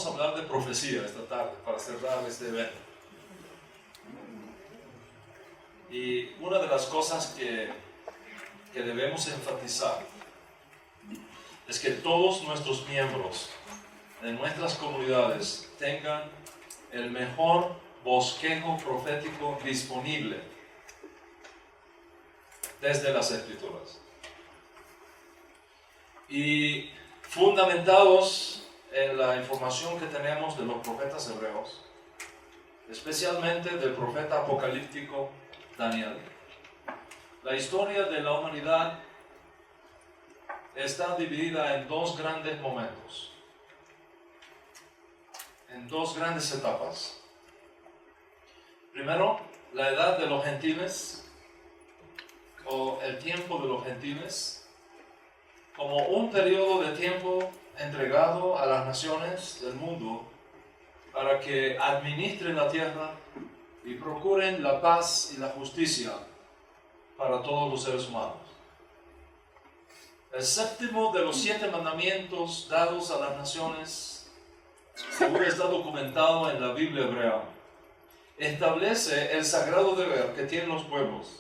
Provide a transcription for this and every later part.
vamos a hablar de profecía esta tarde para cerrar este evento. Y una de las cosas que debemos enfatizar es que todos nuestros miembros de nuestras comunidades tengan el mejor bosquejo profético disponible desde las Escrituras. Y fundamentados en la información que tenemos de los profetas hebreos, especialmente del profeta apocalíptico Daniel, la historia de la humanidad está dividida en dos grandes momentos, en dos grandes etapas. Primero, la edad de los gentiles, o el tiempo de los gentiles, como un periodo de tiempo entregado a las naciones del mundo para que administren la tierra y procuren la paz y la justicia para todos los seres humanos. El séptimo de los 7 mandamientos dados a las naciones, según está documentado en la Biblia hebrea, establece el sagrado deber que tienen los pueblos,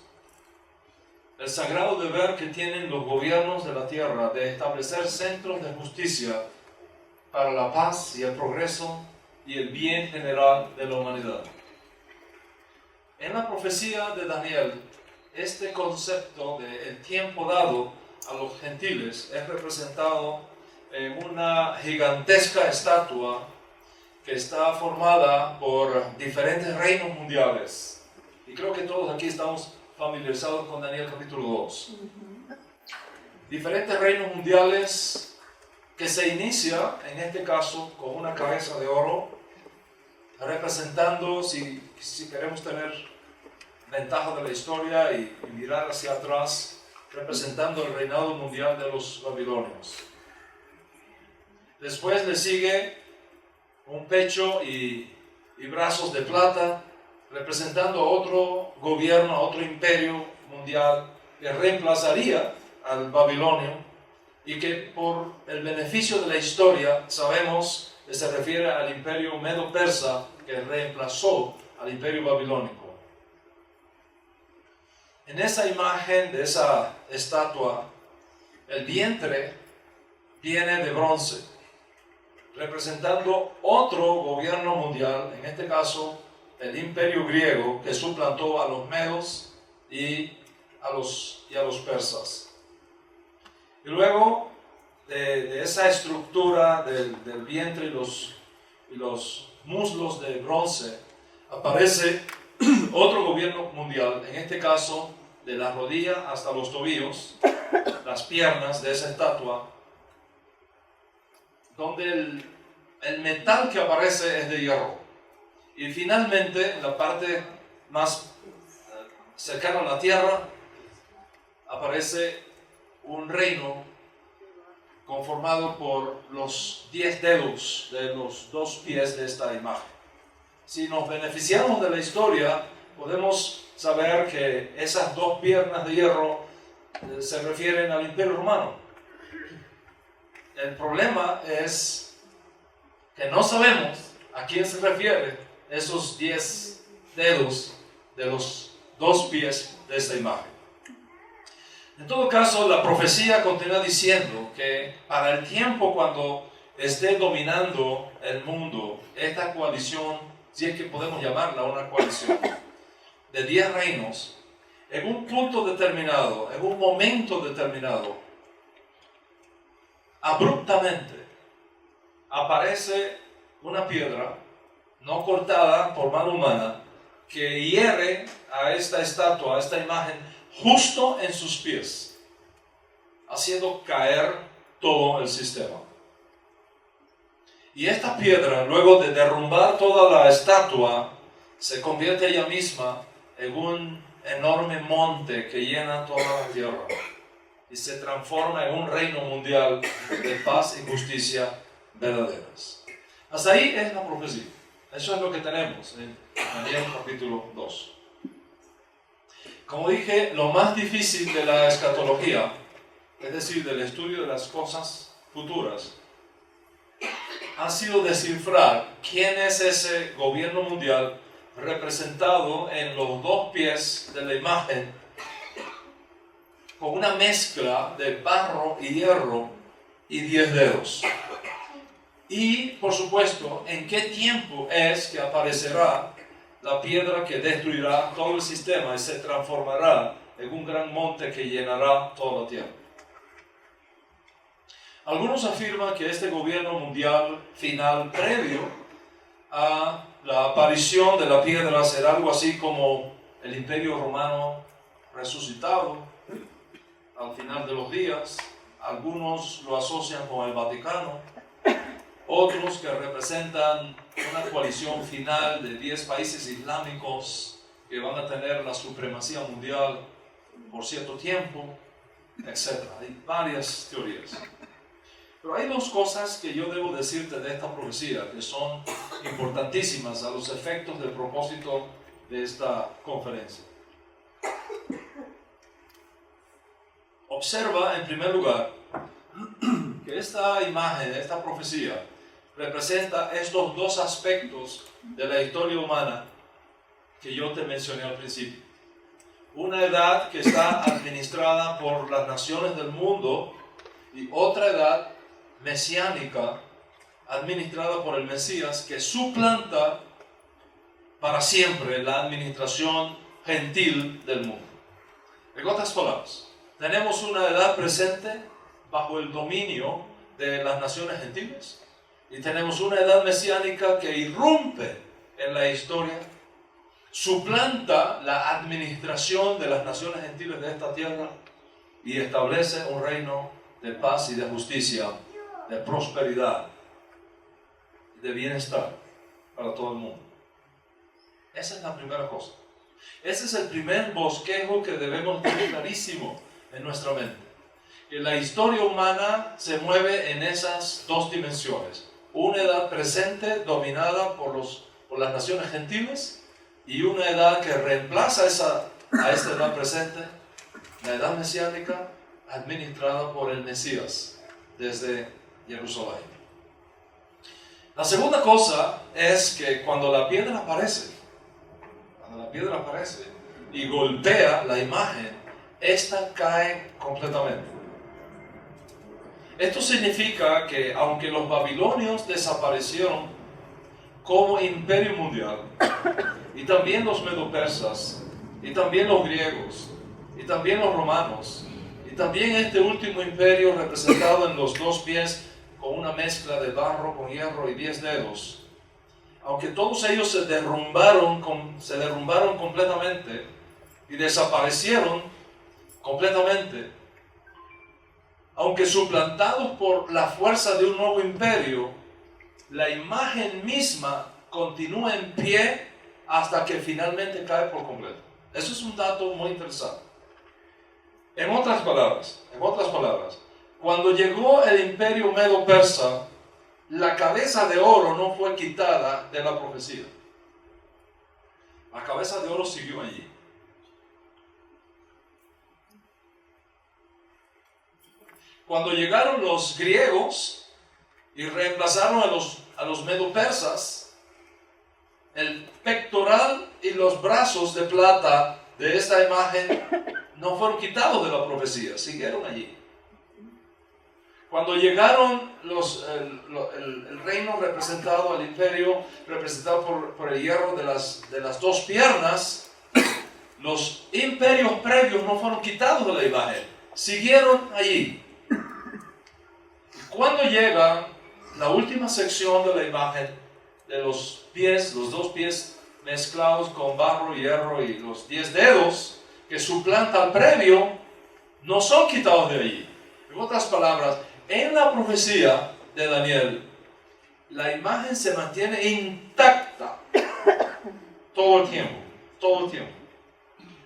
el sagrado deber que tienen los gobiernos de la tierra de establecer centros de justicia para la paz y el progreso y el bien general de la humanidad. En la profecía de Daniel, este concepto del tiempo dado a los gentiles es representado en una gigantesca estatua que está formada por diferentes reinos mundiales. Y creo que todos aquí estamos familiarizados con Daniel capítulo 2. Diferentes reinos mundiales que se inicia, en este caso, con una cabeza de oro, representando, si queremos tener ventaja de la historia y mirar hacia atrás, representando el reinado mundial de los babilonios. Después le sigue un pecho y brazos de plata, representando a otro gobierno, a otro imperio mundial que reemplazaría al babilonio y que por el beneficio de la historia sabemos que se refiere al imperio medo-persa que reemplazó al imperio babilónico. En esa imagen de esa estatua, el vientre viene de bronce, representando otro gobierno mundial, en este caso el imperio griego, que suplantó a los medos y a los persas. Y luego de esa estructura del vientre y los muslos de bronce, aparece otro gobierno mundial, en este caso de la rodilla hasta los tobillos, las piernas de esa estatua, donde el metal que aparece es de hierro. Y finalmente, en la parte más cercana a la tierra, aparece un reino conformado por los 10 dedos de los 2 pies de esta imagen. Si nos beneficiamos de la historia, podemos saber que esas 2 piernas de hierro se refieren al Imperio Romano. El problema es que no sabemos a quién se refiere esos 10 dedos de los 2 pies de esta imagen. En todo caso, la profecía continúa diciendo que para el tiempo cuando esté dominando el mundo, esta coalición, si es que podemos llamarla una coalición, de 10 reinos, en un punto determinado, en un momento determinado, abruptamente aparece una piedra no cortada por mano humana que hiere a esta estatua, a esta imagen, justo en sus pies, haciendo caer todo el sistema. Y esta piedra, luego de derrumbar toda la estatua, se convierte ella misma en un enorme monte que llena toda la tierra y se transforma en un reino mundial de paz y justicia verdaderas. Hasta ahí es la profecía. Eso es lo que tenemos en Daniel capítulo 2. Como dije, lo más difícil de la escatología, es decir, del estudio de las cosas futuras, ha sido descifrar quién es ese gobierno mundial representado en los dos pies de la imagen con una mezcla de barro y hierro y 10 dedos. Y, por supuesto, en qué tiempo es que aparecerá la piedra que destruirá todo el sistema y se transformará en un gran monte que llenará toda la tierra. Algunos afirman que este gobierno mundial final previo a la aparición de la piedra será algo así como el Imperio Romano resucitado al final de los días. Algunos lo asocian con el Vaticano, otros que representan una coalición final de 10 países islámicos que van a tener la supremacía mundial por cierto tiempo, etc. Hay varias teorías. Pero hay dos cosas que yo debo decirte de esta profecía que son importantísimas a los efectos del propósito de esta conferencia. Observa en primer lugar que esta imagen, esta profecía, representa estos dos aspectos de la historia humana que yo te mencioné al principio. Una edad que está administrada por las naciones del mundo y otra edad mesiánica administrada por el Mesías que suplanta para siempre la administración gentil del mundo. En otras palabras, tenemos una edad presente bajo el dominio de las naciones gentiles y tenemos una edad mesiánica que irrumpe en la historia, suplanta la administración de las naciones gentiles de esta tierra y establece un reino de paz y de justicia, de prosperidad, de bienestar para todo el mundo. Esa es la primera cosa. Ese es el primer bosquejo que debemos tener clarísimo en nuestra mente. Que la historia humana se mueve en esas dos dimensiones. Una edad presente dominada por las naciones gentiles y una edad que reemplaza a esta edad presente, la edad mesiánica administrada por el Mesías desde Jerusalén. La segunda cosa es que cuando la piedra aparece y golpea la imagen, esta cae completamente. Esto significa que aunque los babilonios desaparecieron como imperio mundial, y también los medo-persas, y también los griegos, y también los romanos, y también este último imperio representado en los dos pies con una mezcla de barro con hierro y 10 dedos, aunque todos ellos se derrumbaron completamente y desaparecieron completamente, aunque suplantados por la fuerza de un nuevo imperio, la imagen misma continúa en pie hasta que finalmente cae por completo. Eso es un dato muy interesante. En otras palabras, cuando llegó el imperio medo-persa, la cabeza de oro no fue quitada de la profecía. La cabeza de oro siguió allí. Cuando llegaron los griegos y reemplazaron a los medo-persas, el pectoral y los brazos de plata de esta imagen no fueron quitados de la profecía, siguieron allí. Cuando llegaron el reino representado, el imperio representado por el hierro de las dos piernas, los imperios previos no fueron quitados de la imagen, siguieron allí. Cuando llega la última sección de la imagen, de los pies, los dos pies mezclados con barro, hierro y los 10 dedos, que suplanta al previo, no son quitados de allí. En otras palabras, en la profecía de Daniel, la imagen se mantiene intacta todo el tiempo.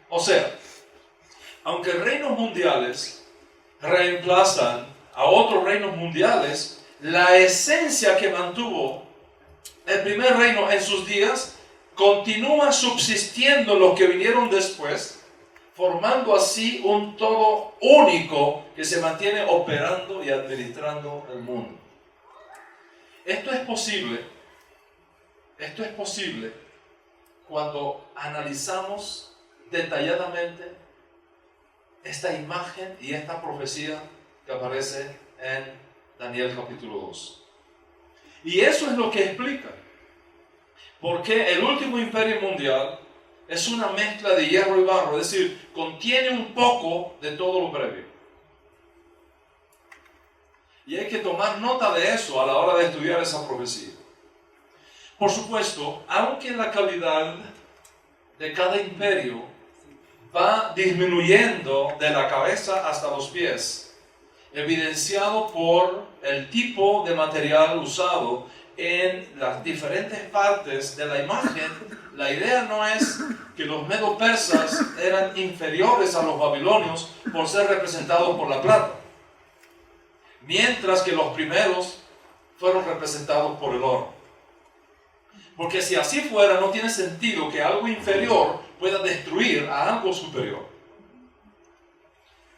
O sea, aunque reinos mundiales reemplazan a otros reinos mundiales, la esencia que mantuvo el primer reino en sus días continúa subsistiendo los que vinieron después, formando así un todo único que se mantiene operando y administrando el mundo. Esto es posible cuando analizamos detalladamente esta imagen y esta profecía que aparece en Daniel capítulo 2. Y eso es lo que explica por qué el último imperio mundial es una mezcla de hierro y barro, es decir, contiene un poco de todo lo previo. Y hay que tomar nota de eso a la hora de estudiar esa profecía. Por supuesto, aunque la calidad de cada imperio va disminuyendo de la cabeza hasta los pies, evidenciado por el tipo de material usado en las diferentes partes de la imagen, la idea no es que los medo-persas eran inferiores a los babilonios por ser representados por la plata, mientras que los primeros fueron representados por el oro. Porque si así fuera, no tiene sentido que algo inferior pueda destruir a algo superior.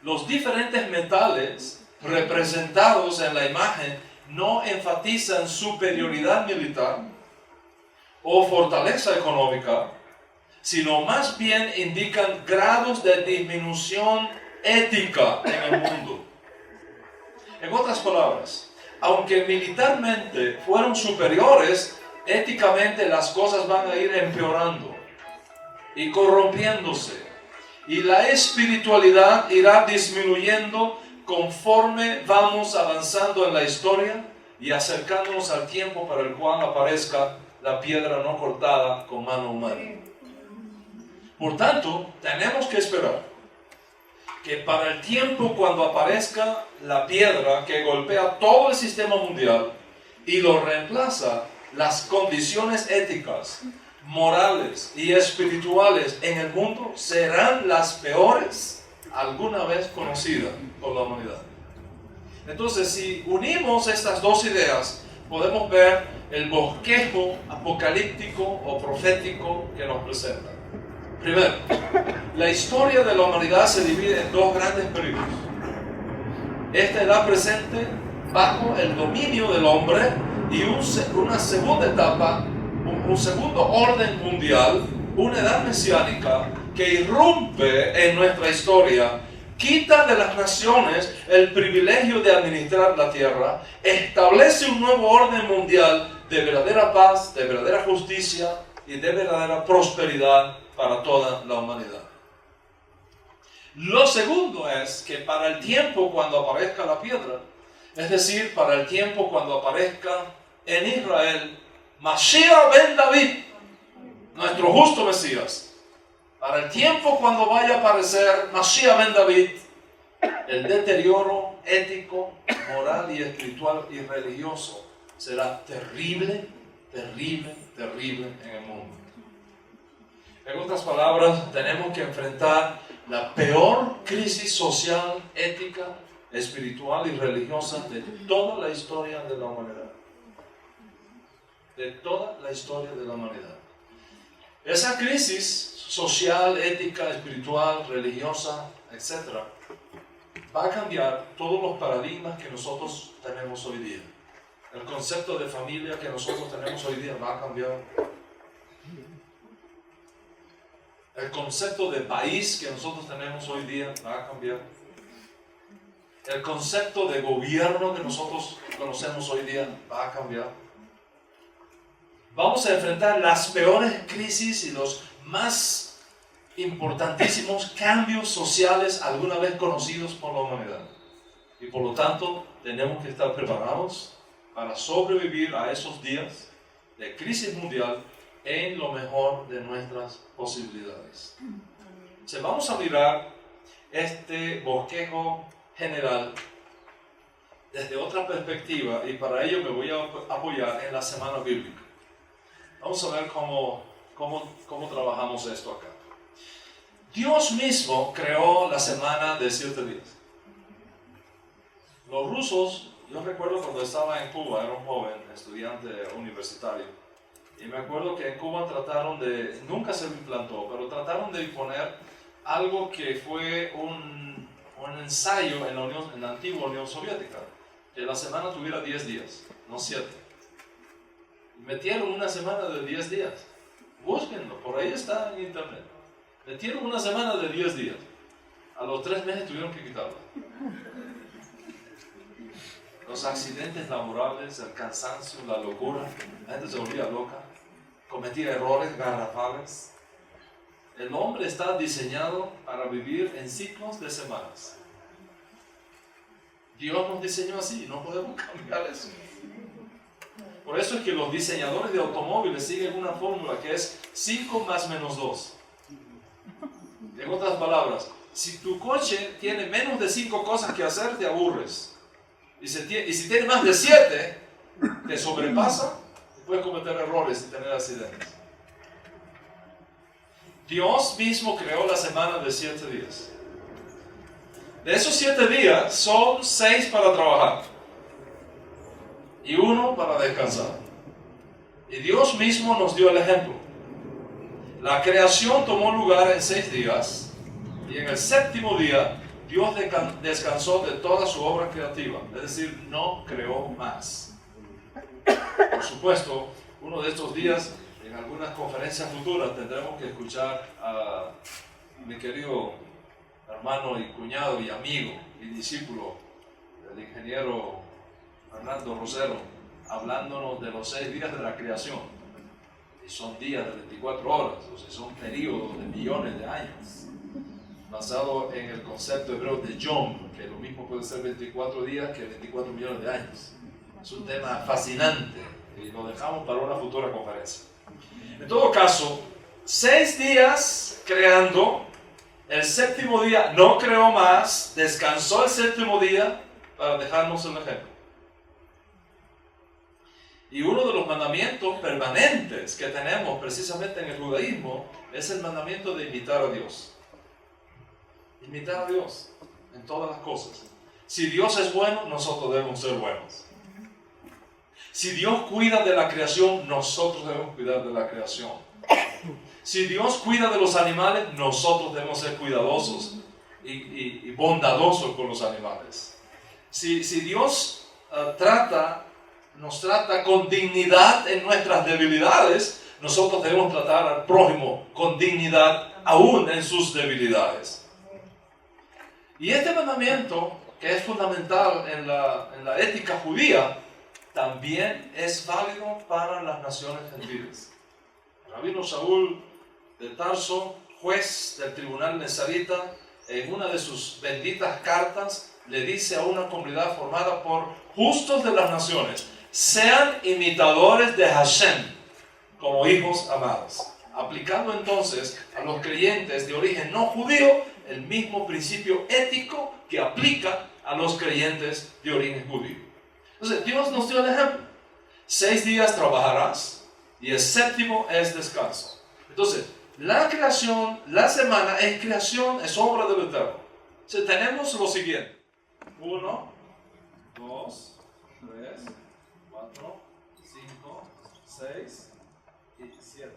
Los diferentes metales representados en la imagen no enfatizan superioridad militar o fortaleza económica, sino más bien indican grados de disminución ética en el mundo. En otras palabras, aunque militarmente fueron superiores, éticamente las cosas van a ir empeorando y corrompiéndose, y la espiritualidad irá disminuyendo conforme vamos avanzando en la historia y acercándonos al tiempo para el cual aparezca la piedra no cortada con mano humana. Por tanto, tenemos que esperar que para el tiempo cuando aparezca la piedra que golpea todo el sistema mundial y lo reemplaza, las condiciones éticas, morales y espirituales en el mundo serán las peores alguna vez conocidas por la humanidad. Entonces, si unimos estas dos ideas, podemos ver el bosquejo apocalíptico o profético que nos presenta. Primero, la historia de la humanidad se divide en dos grandes periodos. Esta edad presente bajo el dominio del hombre y una segunda etapa, un segundo orden mundial, una edad mesiánica que irrumpe en nuestra historia, quita de las naciones el privilegio de administrar la tierra, establece un nuevo orden mundial de verdadera paz, de verdadera justicia y de verdadera prosperidad para toda la humanidad. Lo segundo es que para el tiempo cuando aparezca la piedra, es decir, para el tiempo cuando aparezca en Israel Mashiach ben David, nuestro justo Mesías, para el tiempo cuando vaya a aparecer Mashiach ben David, el deterioro ético, moral y espiritual y religioso será terrible, terrible, terrible en el mundo. En otras palabras, tenemos que enfrentar la peor crisis social, ética, espiritual y religiosa de toda la historia de la humanidad. De toda la historia de la humanidad. Esa crisis social, ética, espiritual, religiosa, etc., va a cambiar todos los paradigmas que nosotros tenemos hoy día. El concepto de familia que nosotros tenemos hoy día va a cambiar. El concepto de país que nosotros tenemos hoy día va a cambiar. El concepto de gobierno que nosotros conocemos hoy día va a cambiar. Vamos a enfrentar las peores crisis y los más importantísimos cambios sociales alguna vez conocidos por la humanidad. Y por lo tanto, tenemos que estar preparados para sobrevivir a esos días de crisis mundial en lo mejor de nuestras posibilidades. Entonces, vamos a mirar este bosquejo general desde otra perspectiva y para ello me voy a apoyar en la semana bíblica. Vamos a ver cómo trabajamos esto acá. Dios mismo creó la semana de 7 días. Los rusos, yo recuerdo cuando estaba en Cuba, era un joven estudiante universitario, y me acuerdo que en Cuba nunca se implantó, pero trataron de imponer algo que fue un ensayo en la antigua Unión Soviética, que la semana tuviera 10 días, no 7. Metieron una semana de 10 días. Búsquenlo, por ahí está en internet. Metieron una semana de 10 días. A los 3 meses tuvieron que quitarla. Los accidentes laborales, el cansancio, la locura, la gente se volvía loca, cometía errores garrafales. El hombre está diseñado para vivir en ciclos de semanas. Dios nos diseñó así y no podemos cambiar eso. Por eso es que los diseñadores de automóviles siguen una fórmula que es 5 más menos 2. En otras palabras, si tu coche tiene menos de 5 cosas que hacer, te aburres. Y si tiene más de 7, te sobrepasa y puedes cometer errores y tener accidentes. Dios mismo creó la semana de 7 días. De esos 7 días, son 6 para trabajar y 1 para descansar. Y Dios mismo nos dio el ejemplo. La creación tomó lugar en 6 días y en el 7º día Dios descansó de toda su obra creativa, es decir, no creó más. Por supuesto, uno de estos días, en algunas conferencias futuras, tendremos que escuchar a mi querido hermano y cuñado y amigo y discípulo, el ingeniero Fernando Rosero, hablándonos de los 6 días de la creación. Y son días de 24 horas, o sea, son periodos de millones de años. Basado en el concepto hebreo de Yom, que lo mismo puede ser 24 días que 24 millones de años. Es un tema fascinante y lo dejamos para una futura conferencia. En todo caso, 6 días creando, el 7º día no creó más, descansó el 7º día para dejarnos el ejemplo. Y uno de los mandamientos permanentes que tenemos precisamente en el judaísmo es el mandamiento de imitar a Dios. Imitar a Dios en todas las cosas. Si Dios es bueno, nosotros debemos ser buenos. Si Dios cuida de la creación, nosotros debemos cuidar de la creación. Si Dios cuida de los animales, nosotros debemos ser cuidadosos y bondadosos con los animales. Si Dios nos trata con dignidad en nuestras debilidades, nosotros debemos tratar al prójimo con dignidad aún en sus debilidades. Y este mandamiento, que es fundamental en la ética judía, también es válido para las naciones gentiles. El rabino Saúl de Tarso, juez del tribunal nezarita, en una de sus benditas cartas, le dice a una comunidad formada por justos de las naciones: sean imitadores de Hashem como hijos amados. Aplicando entonces a los creyentes de origen no judío el mismo principio ético que aplica a los creyentes de origen judío. Entonces, Dios nos dio el ejemplo. 6 días trabajarás y el 7º es descanso. Entonces, la creación, la semana es creación, es obra del Eterno. Entonces, tenemos lo siguiente: 1, 2, 3, 4, 5, 6 y 7.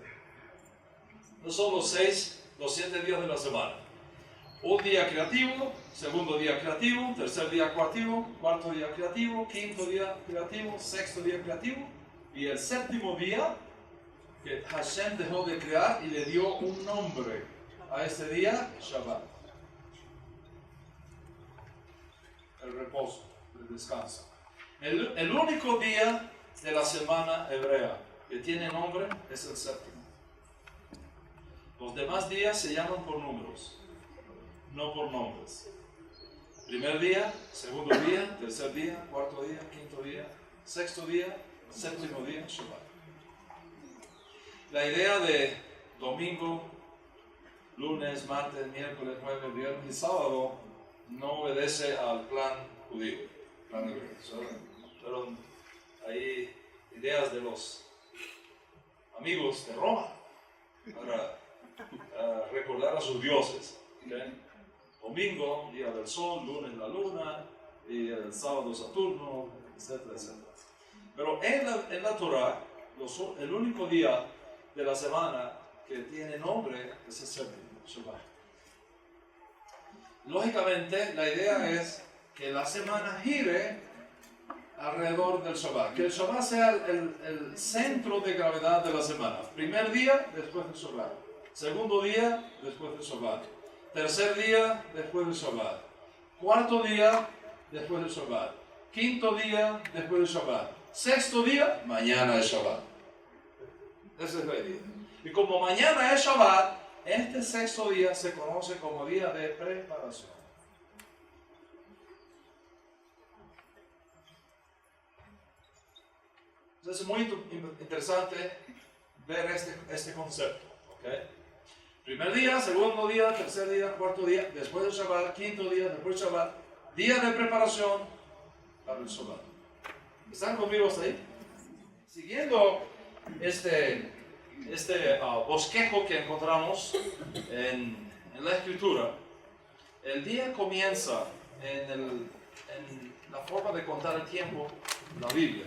No son los 7 días de la semana. Un día creativo, segundo día creativo, tercer día creativo, cuarto día creativo, quinto día creativo, sexto día creativo, y el 7º día que Hashem dejó de crear y le dio un nombre a ese día: Shabbat. El reposo, el descanso. El único día de la semana hebrea que tiene nombre es el 7º. Los demás días se llaman por números, no por nombres. Primer día, segundo día, tercer día, cuarto día, quinto día, sexto día, 7º día, Shabbat. La idea de domingo, lunes, martes, miércoles, jueves, viernes y sábado no obedece al plan judío, plan hebreo. Fueron ahí ideas de los amigos de Roma para recordar a sus dioses. ¿Okay? Domingo, día del sol; lunes, la luna; y el sábado, Saturno, etcétera, etcétera. Pero en la Torah, el único día de la semana que tiene nombre es el 7º, Shabbat. Lógicamente, la idea es que la semana gire alrededor del Shabbat. Que el Shabbat sea el centro de gravedad de la semana. Primer día, después del Shabbat. Segundo día, después del Shabbat. Tercer día, después del Shabbat. Cuarto día, después del Shabbat. Quinto día, después del Shabbat. Sexto día, mañana es Shabbat. Esa es la idea. Y como mañana es Shabbat, este sexto día se conoce como día de preparación. Entonces es muy interesante ver este concepto. ¿Okay? Primer día, segundo día, tercer día, cuarto día, después del Shabbat, quinto día, después del Shabbat, día de preparación para el Shabbat. ¿Están conmigo hasta ahí? Siguiendo este bosquejo que encontramos en la Escritura, el día comienza en la forma de contar el tiempo, la Biblia.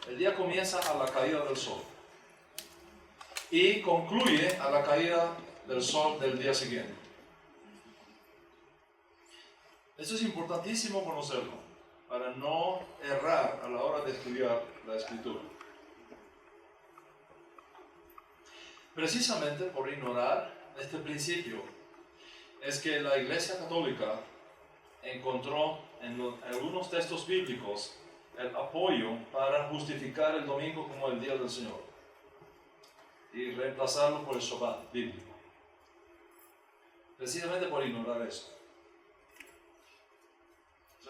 El día comienza a la caída del sol y concluye a la caída del sol del día siguiente. Eso es importantísimo conocerlo para no errar a la hora de estudiar la Escritura. Precisamente por ignorar este principio es que la Iglesia Católica encontró en algunos textos bíblicos el apoyo para justificar el domingo como el día del Señor y reemplazarlo por el Shabbat bíblico. Precisamente por ignorar eso.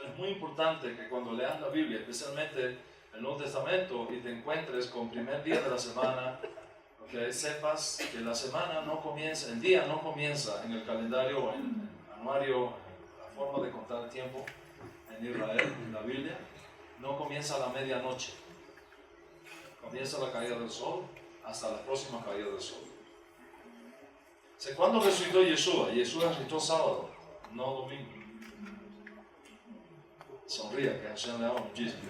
Es muy importante que cuando leas la Biblia, especialmente el Nuevo Testamento, y te encuentres con primer día de la semana, que sepas que la semana no comienza, el día no comienza en el calendario, en el anuario, en la forma de contar el tiempo en Israel, en la Biblia, no comienza a la medianoche. Comienza la caída del sol hasta la próxima caída del sol. ¿Cuándo resucitó Yeshua? Yeshua resucitó sábado, no domingo. Sonría, que Hashem le ama muchísimo.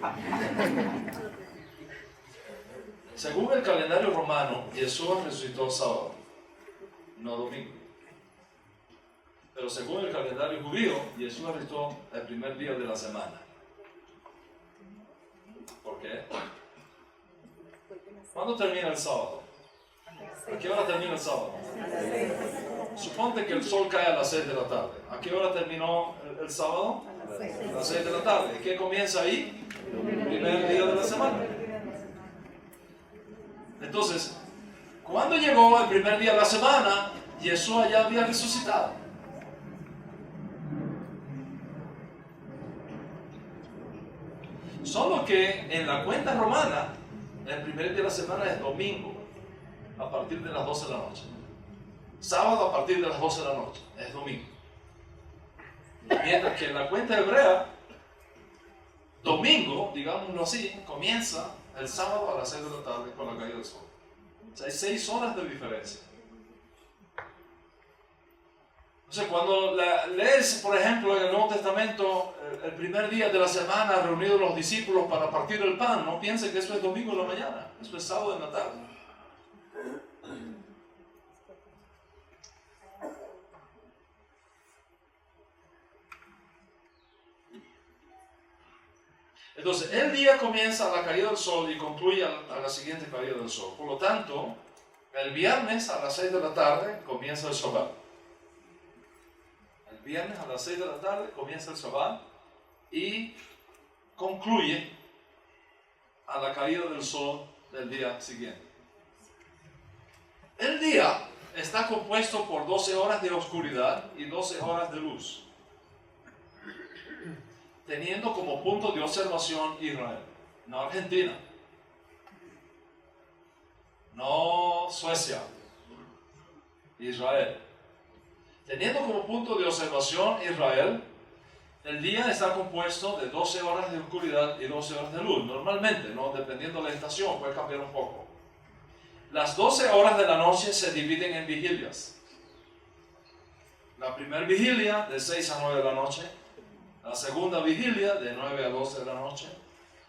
Según el calendario romano, Yeshua resucitó sábado, no domingo. Pero según el calendario judío, Yeshua resucitó el primer día de la semana. ¿Por qué? ¿Cuándo termina el sábado? ¿A qué hora termina el sábado? Suponte que el sol cae a las 6 de la tarde. ¿A qué hora terminó el sábado? A las 6 de la tarde. ¿Qué comienza ahí? El primer día de la semana. Entonces, cuando llegó el primer día de la semana, Yeshua ya había resucitado. Solo que en la cuenta romana, el primer día de la semana es domingo, a partir de las 12 de la noche. Sábado a partir de las 12 de la noche, es domingo. Mientras que en la cuenta hebrea, domingo, digámoslo así, comienza el sábado a las 6 de la tarde con la caída del sol. O sea, hay 6 horas de diferencia. O sea, cuando lees, por ejemplo, en el Nuevo Testamento, el primer día de la semana reunidos los discípulos para partir el pan, no piensen que eso es domingo en la mañana, eso es sábado en la tarde. Entonces, el día comienza a la caída del sol y concluye a la siguiente caída del sol. Por lo tanto, el viernes a las 6 de la tarde comienza el Shabbat. El viernes a las 6 de la tarde comienza el Shabbat y concluye a la caída del sol del día siguiente. El día está compuesto por 12 horas de oscuridad y 12 horas de luz, teniendo como punto de observación Israel, no Argentina, no Suecia, Israel. Teniendo como punto de observación Israel, el día está compuesto de 12 horas de oscuridad y 12 horas de luz. Normalmente, ¿no? Dependiendo de la estación, puede cambiar un poco. Las 12 horas de la noche se dividen en vigilias. La primera vigilia de 6 a 9 de la noche. La segunda vigilia de 9 a 12 de la noche.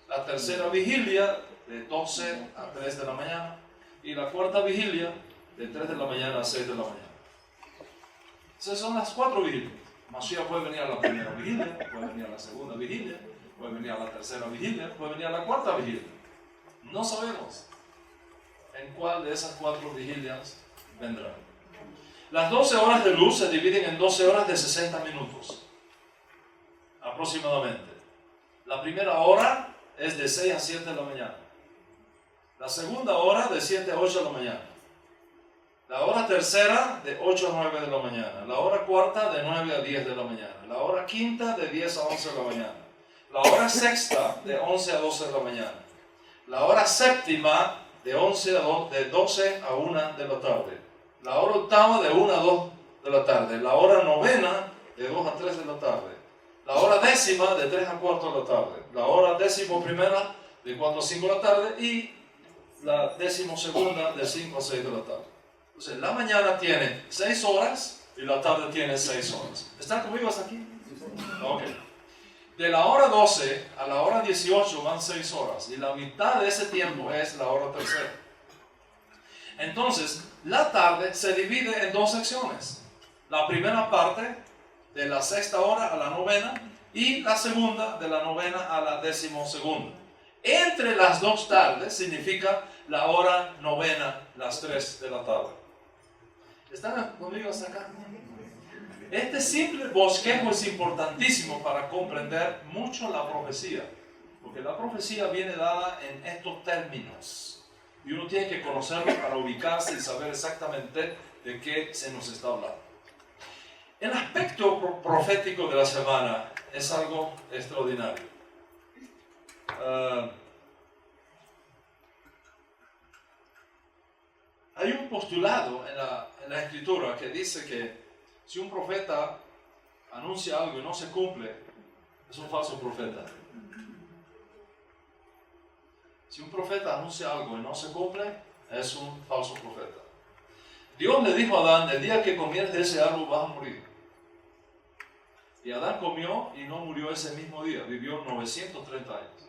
La tercera vigilia de 12 a 3 de la mañana. Y la cuarta vigilia de 3 de la mañana a 6 de la mañana. Esas son las 4 vigilias. Mashiach puede venir a la primera vigilia, puede venir a la segunda vigilia, puede venir a la tercera vigilia, puede venir a la cuarta vigilia. No sabemos en cuál de esas 4 vigilias vendrá. Las 12 horas de luz se dividen en 12 horas de 60 minutos, aproximadamente. La primera hora es de 6 a 7 de la mañana. La segunda hora de 7 a 8 de la mañana. La hora tercera de 8 a 9 de la mañana. La hora cuarta de 9 a 10 de la mañana. La hora quinta de 10 a 11 de la mañana. La hora sexta de 11 a 12 de la mañana. La hora séptima de 12 a 1 de la tarde. La hora octava de 1 a 2 de la tarde. La hora novena de 2 a 3 de la tarde. La hora décima de 3 a 4 de la tarde. La hora décimo primera de 4 a 5 de la tarde. Y la décimo segunda de 5 a 6 de la tarde. Entonces, la mañana tiene 6 horas y la tarde tiene 6 horas. ¿Están conmigo hasta aquí? Ok. De la hora 12 a la hora 18 van 6 horas y la mitad de ese tiempo es la hora tercera. Entonces, la tarde se divide en 2 secciones. La primera parte de la sexta hora a la novena y la segunda de la novena a la décimo segunda. Entre las 2 tardes significa la hora novena, las 3 de la tarde. ¿Están conmigo hasta acá? Este simple bosquejo es importantísimo para comprender mucho la profecía, porque la profecía viene dada en estos términos y uno tiene que conocerlo para ubicarse y saber exactamente de qué se nos está hablando. El aspecto profético de la semana es algo extraordinario. Hay un postulado en la escritura que dice que si un profeta anuncia algo y no se cumple, es un falso profeta. Si un profeta anuncia algo y no se cumple, es un falso profeta. Dios le dijo a Adán, el día que comieres de ese árbol vas a morir. Y Adán comió y no murió ese mismo día, vivió 930 años.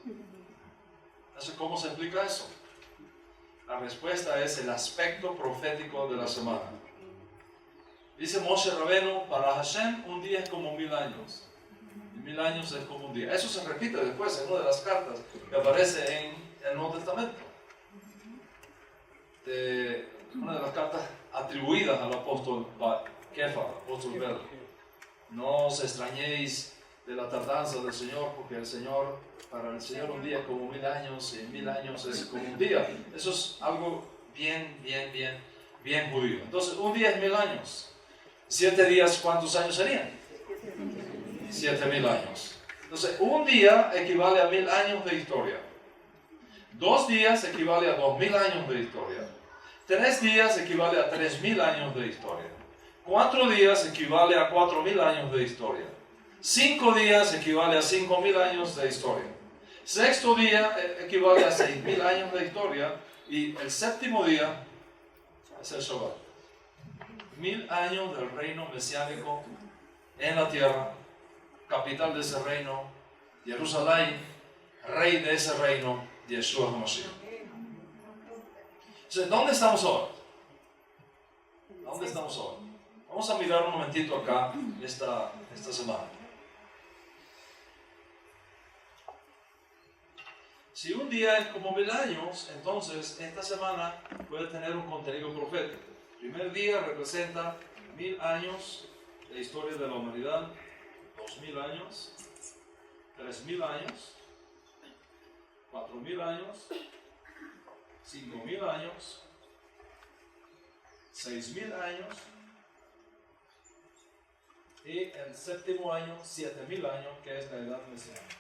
Entonces, ¿cómo se explica eso? La respuesta es el aspecto profético de la semana. Dice Moshe Rabbeinu, para Hashem un día es como 1000 años. Y 1000 años es como un día. Eso se repite después en una de las cartas que aparece en el Nuevo Testamento. Una de las cartas atribuidas al apóstol Kefa, al apóstol Pedro. No os extrañéis de la tardanza del Señor, porque para el Señor un día es como 1000 años y 1000 años es como un día. Eso es algo bien judío. Entonces, un día es 1000 años. 7 días, ¿cuántos años serían? 7000 años. Entonces, un día equivale a 1000 años de historia. 2 días equivale a 2000 años de historia. 3 días equivale a 3000 años de historia. 4 días equivale a 4000 años de historia. 5 días equivale a 5000 años de historia. 6º día equivale a 6000 años de historia. Y el 7º día es el Shabbat. 1000 años del reino mesiánico en la tierra, capital de ese reino, Jerusalén, rey de ese reino, Yeshua HaMashiach. Entonces, ¿dónde estamos ahora? ¿Dónde estamos ahora? Vamos a mirar un momentito acá esta semana. Si un día es como 1000 años, entonces esta semana puede tener un contenido profético. El primer día representa 1000 años de historia de la humanidad, 2000 años, 3000 años, 4000 años, 5000 años, 6000 años y el 7º año, 7000 años, que es la edad mesiánica.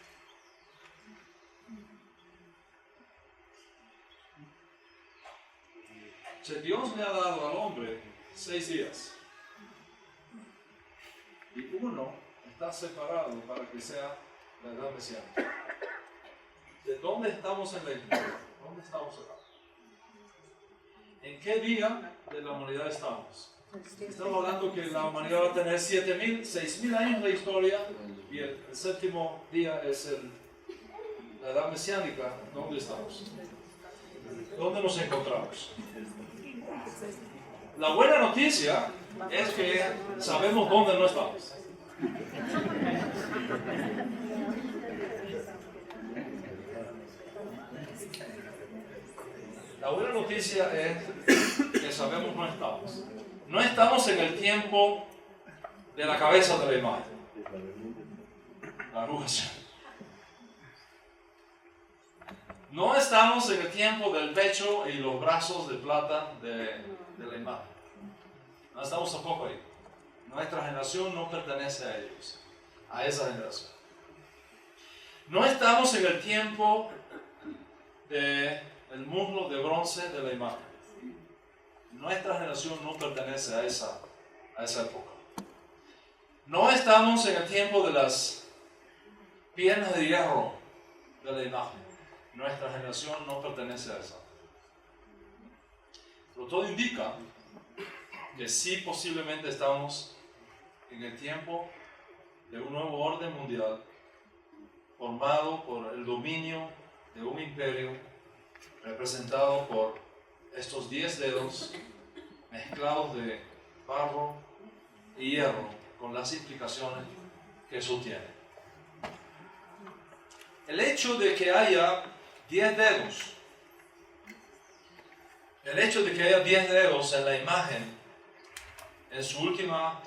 Dios le ha dado al hombre 6 días y uno está separado para que sea la edad mesiánica. ¿De dónde estamos en la historia? ¿Dónde estamos acá? ¿En qué día de la humanidad estamos? Estamos hablando que la humanidad va a tener 6000 años de historia y el 7º día es la edad mesiánica. ¿Dónde estamos? ¿Dónde nos encontramos? La buena noticia es que sabemos dónde no estamos. La buena noticia es que sabemos no estamos. No estamos en el tiempo de la cabeza de la imagen. La luz. No estamos en el tiempo del pecho y los brazos de plata de la imagen. No estamos tampoco ahí. Nuestra generación no pertenece a ellos, a esa generación. No estamos en el tiempo del muslo de bronce de la imagen. Nuestra generación no pertenece a esa época. No estamos en el tiempo de las piernas de hierro de la imagen. Nuestra generación no pertenece a esa. Pero todo indica que sí posiblemente estamos en el tiempo de un nuevo orden mundial formado por el dominio de un imperio representado por estos 10 dedos mezclados de barro y hierro con las implicaciones que eso tiene. El hecho de que haya 10 dedos, el hecho de que haya 10 dedos en la imagen en su última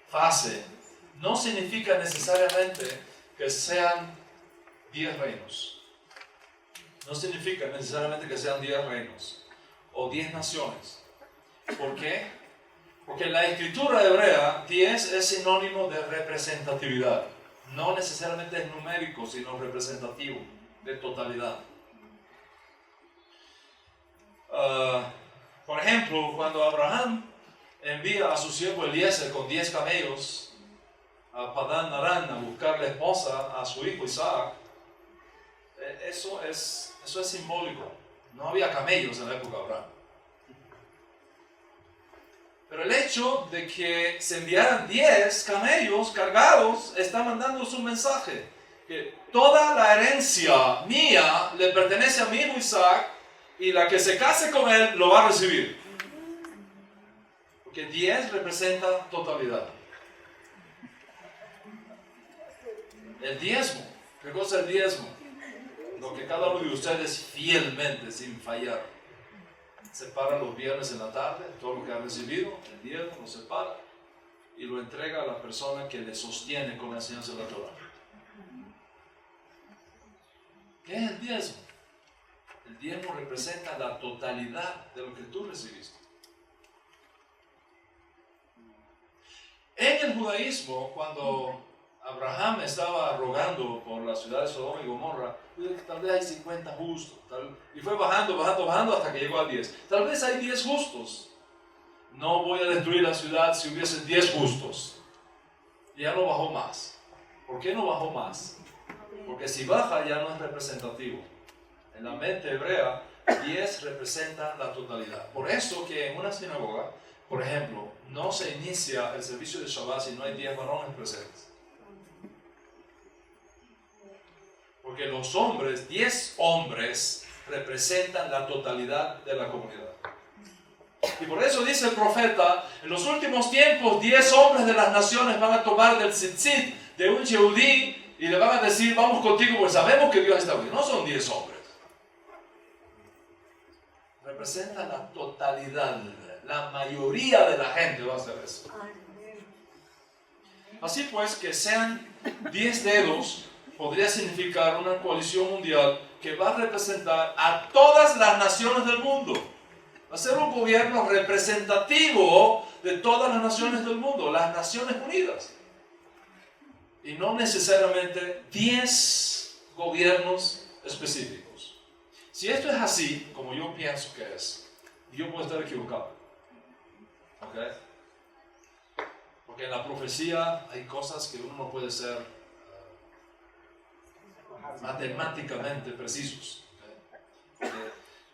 fase no significa necesariamente que sean 10 reinos. No significa necesariamente que sean 10 reinos o 10 naciones. ¿Por qué? Porque en la escritura hebrea 10 es sinónimo de representatividad. No necesariamente es numérico, sino representativo, de totalidad. Por ejemplo, cuando Abraham envía a su siervo Eliezer con 10 camellos a Padán Aram a buscarle esposa a su hijo Isaac, eso es simbólico. No había camellos en la época de Abraham. Pero el hecho de que se enviaran 10 camellos cargados está mandando su mensaje. Que toda la herencia mía le pertenece a mi hijo Isaac y la que se case con él lo va a recibir. Porque 10 representa totalidad. El diezmo. ¿Qué cosa es el diezmo? Lo que cada uno de ustedes fielmente, sin fallar, separa los viernes en la tarde, todo lo que ha recibido, el diezmo lo separa y lo entrega a la persona que le sostiene con la enseñanza de la Torah. ¿Qué es el diezmo? El diezmo representa la totalidad de lo que tú recibiste. En el judaísmo, cuando Abraham estaba rogando por la ciudad de Sodoma y Gomorra, tal vez hay 50 justos, y fue bajando hasta que llegó a 10. Tal vez hay 10 justos. No voy a destruir la ciudad si hubiesen 10 justos. Ya no bajó más. ¿Por qué no bajó más? Porque si baja ya no es representativo. En la mente hebrea, 10 representa la totalidad. Por eso que en una sinagoga, por ejemplo, no se inicia el servicio de Shabbat si no hay 10 varones presentes. Porque los hombres, 10 hombres, representan la totalidad de la comunidad. Y por eso dice el profeta, en los últimos tiempos 10 hombres de las naciones van a tomar del tzitzit de un yehudí y le van a decir, vamos contigo, pues sabemos que Dios está bien. No son 10 hombres. Representa la totalidad, la mayoría de la gente va a hacer eso. Así pues, que sean 10 dedos podría significar una coalición mundial que va a representar a todas las naciones del mundo. Va a ser un gobierno representativo de todas las naciones del mundo, las Naciones Unidas. Y no necesariamente 10 gobiernos específicos. Si esto es así, como yo pienso que es, yo puedo estar equivocado. ¿Okay? Porque en la profecía hay cosas que uno no puede ser matemáticamente precisos.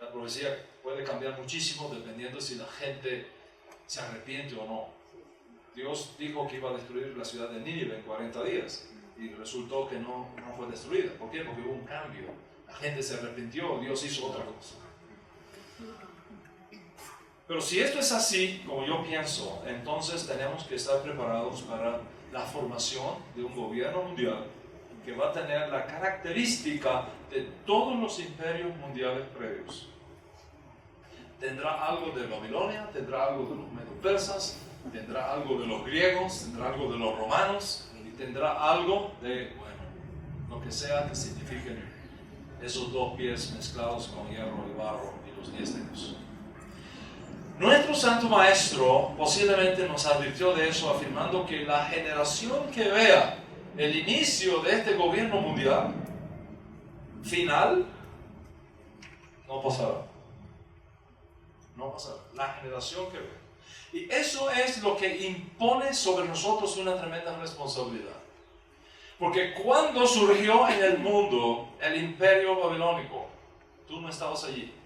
La profecía puede cambiar muchísimo dependiendo si la gente se arrepiente o no. Dios dijo que iba a destruir la ciudad de Nínive en 40 días y resultó que no fue destruida. ¿Por qué? Porque hubo un cambio. La gente se arrepintió, Dios hizo otra cosa. Pero si esto es así, como yo pienso, entonces tenemos que estar preparados para la formación de un gobierno mundial que va a tener la característica de todos los imperios mundiales previos. Tendrá algo de Babilonia, tendrá algo de los medo-persas, tendrá algo de los griegos, tendrá algo de los romanos y tendrá algo de, bueno, lo que sea que signifiquen esos dos pies mezclados con hierro y barro y los 10 dedos. Nuestro Santo Maestro posiblemente nos advirtió de eso, afirmando que la generación que vea el inicio de este gobierno mundial final no pasará. No pasará. La generación que vea. Y eso es lo que impone sobre nosotros una tremenda responsabilidad. Porque cuando surgió en el mundo el imperio babilónico, tú no estabas allí.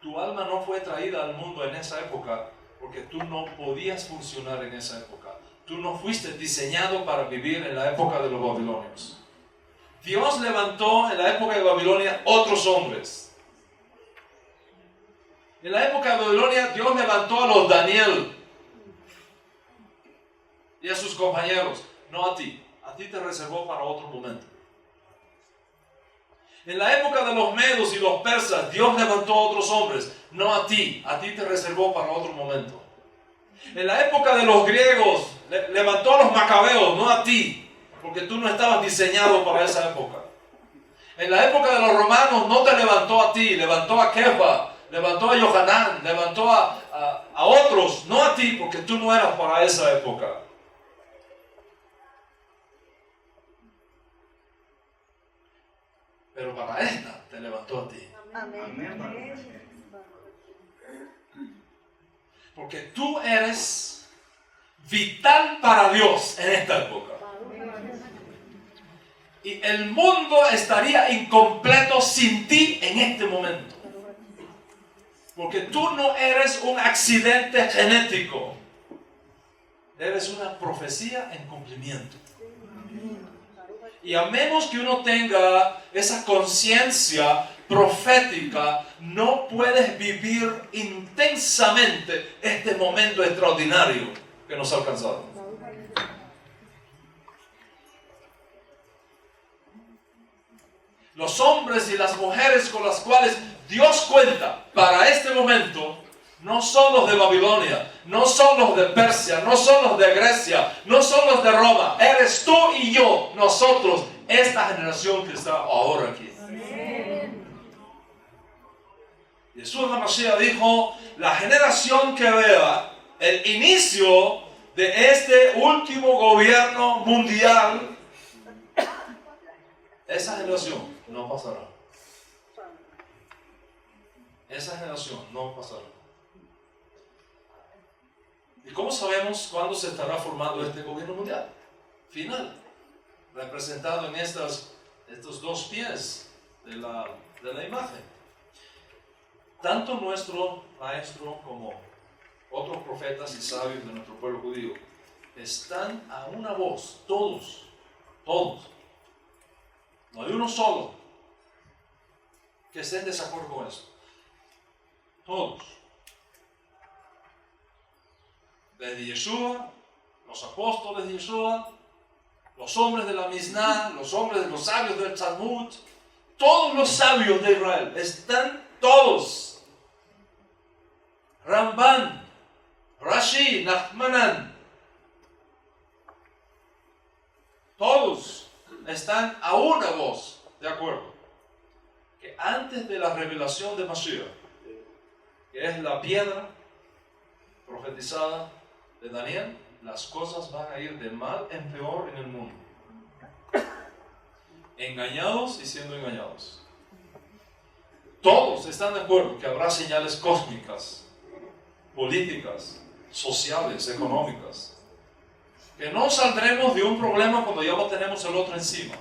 Tu alma no fue traída al mundo en esa época porque tú no podías funcionar en esa época. Tú no fuiste diseñado para vivir en la época de los babilonios. Dios levantó en la época de Babilonia otros hombres. En la época de Babilonia Dios levantó a los Daniel y a sus compañeros, no a ti. A ti te reservó para otro momento. En la época de los medos y los persas, Dios levantó a otros hombres, no a ti te reservó para otro momento. En la época de los griegos, levantó a los macabeos, no a ti, porque tú no estabas diseñado para esa época. En la época de los romanos no te levantó a ti, levantó a Kefa, levantó a Yohanan, levantó a otros, no a ti, porque tú no eras para esa época. Pero para esta te levantó a ti. Amén. Porque tú eres vital para Dios en esta época. Y el mundo estaría incompleto sin ti en este momento. Porque tú no eres un accidente genético. Eres una profecía en cumplimiento. Y a menos que uno tenga esa conciencia profética, no puedes vivir intensamente este momento extraordinario que nos ha alcanzado. Los hombres y las mujeres con las cuales Dios cuenta para este momento no son los de Babilonia, no son los de Persia, no son los de Grecia, no son los de Roma. Eres tú y yo, nosotros, esta generación que está ahora aquí. Amén. Jesús HaMashiach dijo, la generación que vea el inicio de este último gobierno mundial, esa generación no pasará. Esa generación no pasará. ¿Y cómo sabemos cuándo se estará formando este gobierno mundial? Final, representado en estos dos pies de la imagen. Tanto nuestro maestro como otros profetas y sabios de nuestro pueblo judío están a una voz, todos. No hay uno solo que esté en desacuerdo con eso. Todos. Desde Yeshua, los apóstoles de Yeshua, los hombres de la Misná, los hombres de los sabios del Talmud, todos los sabios de Israel, están todos. Ramban, Rashi, Nachmanan, todos están a una voz de acuerdo. Que antes de la revelación de Mashiach, que es la piedra profetizada de Daniel, las cosas van a ir de mal en peor en el mundo. Engañados y siendo engañados. Todos están de acuerdo que habrá señales cósmicas, políticas, sociales, económicas. Que no saldremos de un problema cuando ya lo tenemos el otro encima.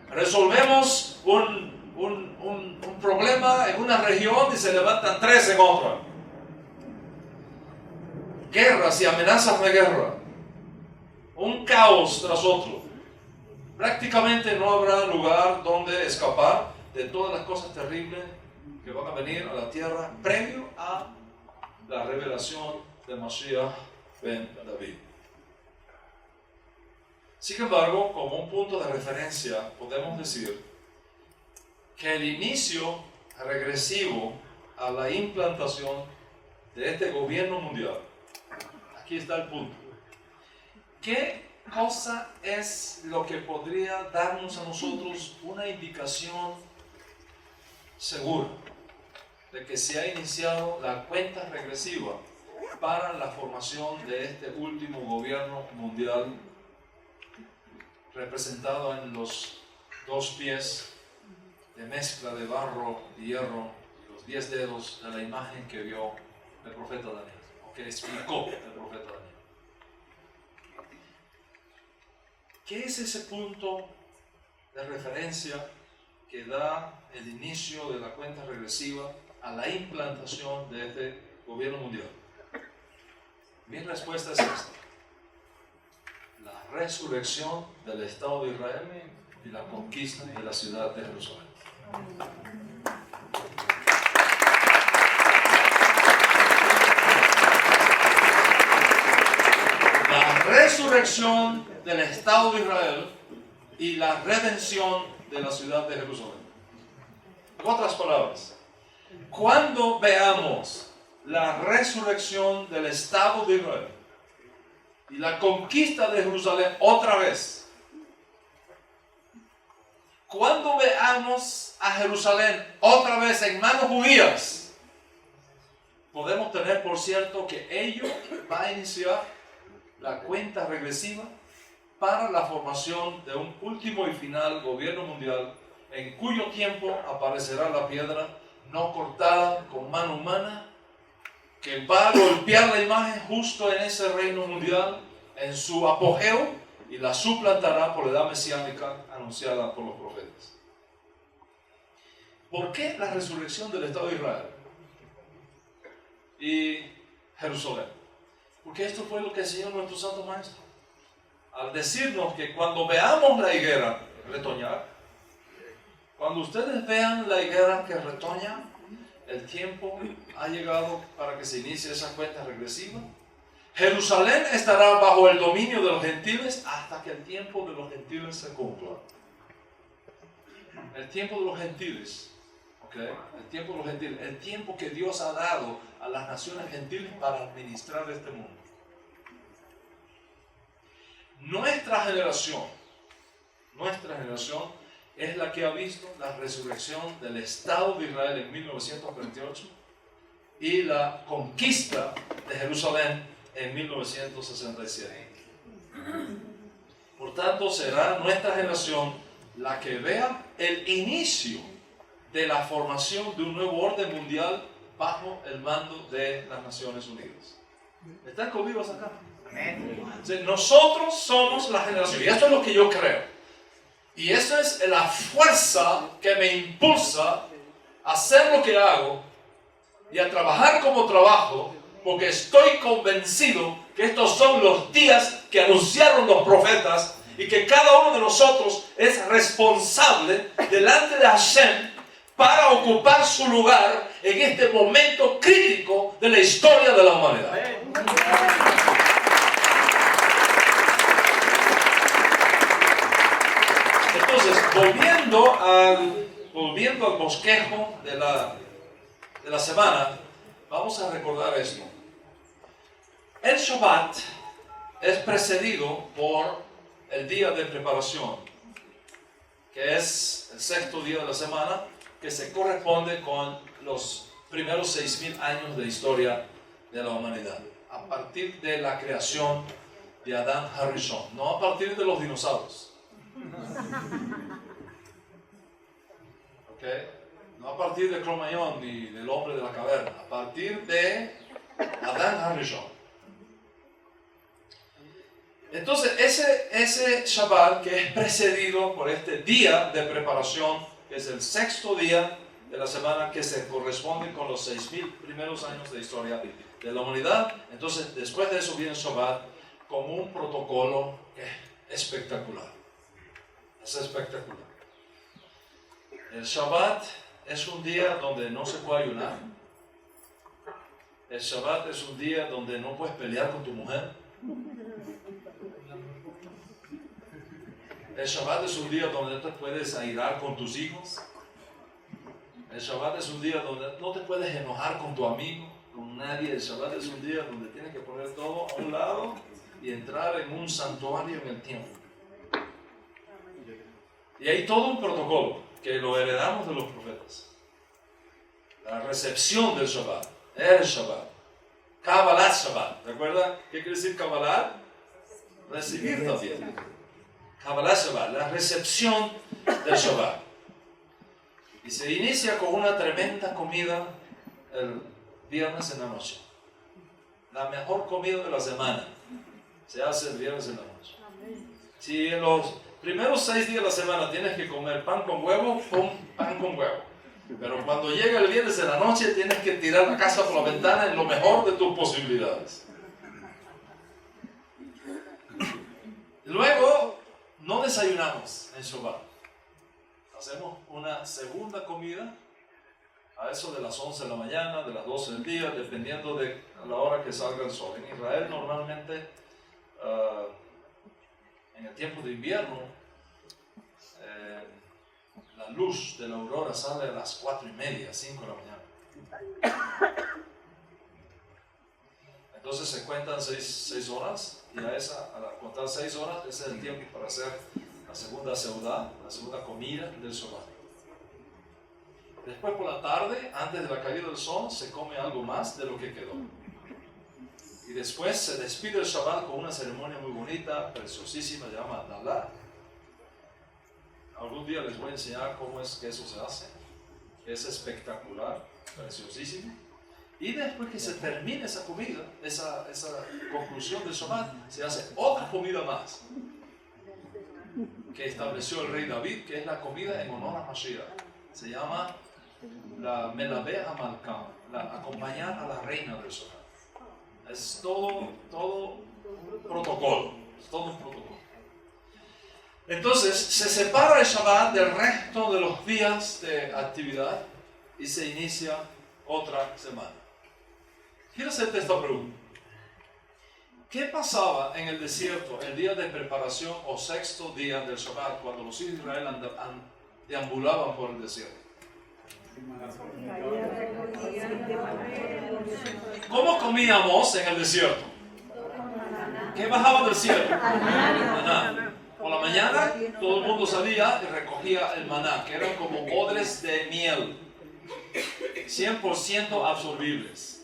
Resolvemos un problema en una región y se levantan 3 en otra. Guerras y amenazas de guerra. Un caos tras otro. Prácticamente no habrá lugar donde escapar de todas las cosas terribles que van a venir a la tierra previo a la revelación de Mashiach ben David. Sin embargo, como un punto de referencia, podemos decir que el inicio regresivo a la implantación de este gobierno mundial, aquí está el punto. ¿Qué cosa es lo que podría darnos a nosotros una indicación segura de que se ha iniciado la cuenta regresiva para la formación de este último gobierno mundial, representado en los 2 pies de mezcla de barro y hierro, los 10 dedos de la imagen que vio el profeta Daniel, o que explicó el profeta Daniel? ¿Qué es ese punto de referencia que da el inicio de la cuenta regresiva a la implantación de este gobierno mundial? Mi respuesta es esta: la resurrección del Estado de Israel y la conquista de la ciudad de Jerusalén. La resurrección del Estado de Israel y la redención de la ciudad de Jerusalén. En otras palabras, cuando veamos la resurrección del Estado de Israel y la conquista de Jerusalén otra vez, cuando veamos a Jerusalén otra vez en manos judías, podemos tener por cierto que ello va a iniciar la cuenta regresiva para la formación de un último y final gobierno mundial, en cuyo tiempo aparecerá la piedra no cortada con mano humana, que va a golpear la imagen justo en ese reino mundial, en su apogeo, y la suplantará por la edad mesiánica anunciada por los profetas. ¿Por qué la resurrección del Estado de Israel y Jerusalén? Porque esto fue lo que enseñó nuestro Santo Maestro, al decirnos que cuando veamos la higuera retoñar, cuando ustedes vean la higuera que retoña, el tiempo ha llegado para que se inicie esa cuenta regresiva. Jerusalén estará bajo el dominio de los gentiles hasta que el tiempo de los gentiles se cumpla. El tiempo de los gentiles, ¿okay? El tiempo de los gentiles, el tiempo que Dios ha dado a las naciones gentiles para administrar este mundo. Nuestra generación es la que ha visto la resurrección del Estado de Israel en 1948 y la conquista de Jerusalén en 1967. Por tanto, será nuestra generación la que vea el inicio de la formación de un nuevo orden mundial bajo el mando de las Naciones Unidas. ¿Están conmigo acá? Nosotros somos la generación, y esto es lo que yo creo, y esa es la fuerza que me impulsa a hacer lo que hago y a trabajar como trabajo, porque estoy convencido que estos son los días que anunciaron los profetas y que cada uno de nosotros es responsable delante de Hashem para ocupar su lugar en este momento crítico de la historia de la humanidad. Entonces, volviendo al bosquejo de la semana, vamos a recordar esto. El Shabbat es precedido por el día de preparación, que es el 6º día de la semana, que se corresponde con los primeros 6,000 años de historia de la humanidad, a partir de la creación de Adán Harishon, no a partir de los dinosaurios. ¿Okay? No a partir de Cromañón ni del hombre de la caverna, a partir de Adán Harishon. Entonces, ese Shabbat que es precedido por este día de preparación, que es el 6º día de la semana, que se corresponde con los 6,000 primeros años de historia de la humanidad. Entonces, después de eso viene el Shabbat como un protocolo espectacular. Es espectacular. El Shabbat es un día donde no se puede ayunar. El Shabbat es un día donde no puedes pelear con tu mujer. El Shabbat es un día donde no te puedes airar con tus hijos. El Shabbat es un día donde no te puedes enojar con tu amigo, con nadie. El Shabbat es un día donde tienes que poner todo a un lado y entrar en un santuario en el tiempo. Y hay todo un protocolo que lo heredamos de los profetas. La recepción del Shabbat, el Shabbat, Kabbalat Shabbat. ¿Recuerda qué quiere decir Kabbalat? Recibir también. Kabbalat Shabbat, la recepción del Shabbat. Y se inicia con una tremenda comida el viernes en la noche. La mejor comida de la semana se hace el viernes en la noche. Si en los primeros 6 días de la semana tienes que comer pan con huevo, pon pan con huevo. Pero cuando llega el viernes en la noche tienes que tirar la casa por la ventana en lo mejor de tus posibilidades. Luego, no desayunamos en Shabbat. Hacemos una segunda comida a eso de las 11 de la mañana, de las 12 del día, dependiendo de la hora que salga el sol. En Israel normalmente, en el tiempo de invierno, la luz de la aurora sale a las 4:30, 5 de la mañana. Entonces se cuentan 6 horas y al contar 6 horas ese es el tiempo para hacer la segunda seudá, la segunda comida del Shabbat. Después por la tarde, antes de la caída del sol, se come algo más de lo que quedó. Y después se despide el Shabbat con una ceremonia muy bonita, preciosísima, llamada Dalá. Algún día les voy a enseñar cómo es que eso se hace. Es espectacular, preciosísimo. Y después que se termine esa comida, esa conclusión del Shabbat, se hace otra comida más que estableció el rey David, que es la comida en honor a Mashiach. Se llama la Melabeh HaMalkah, la acompañar a la reina del Shabbat. Es todo un protocolo, es todo un protocolo. Entonces se separa el Shabbat del resto de los días de actividad y se inicia otra semana. Quiero hacerte esta pregunta. ¿Qué pasaba en el desierto el día de preparación o 6º día del Shabbat cuando los hijos de Israel deambulaban por el desierto? ¿Cómo comíamos en el desierto? ¿Qué bajaba del cielo? Maná. Por la mañana todo el mundo salía y recogía el maná, que eran como odres de miel, 100% absorbibles.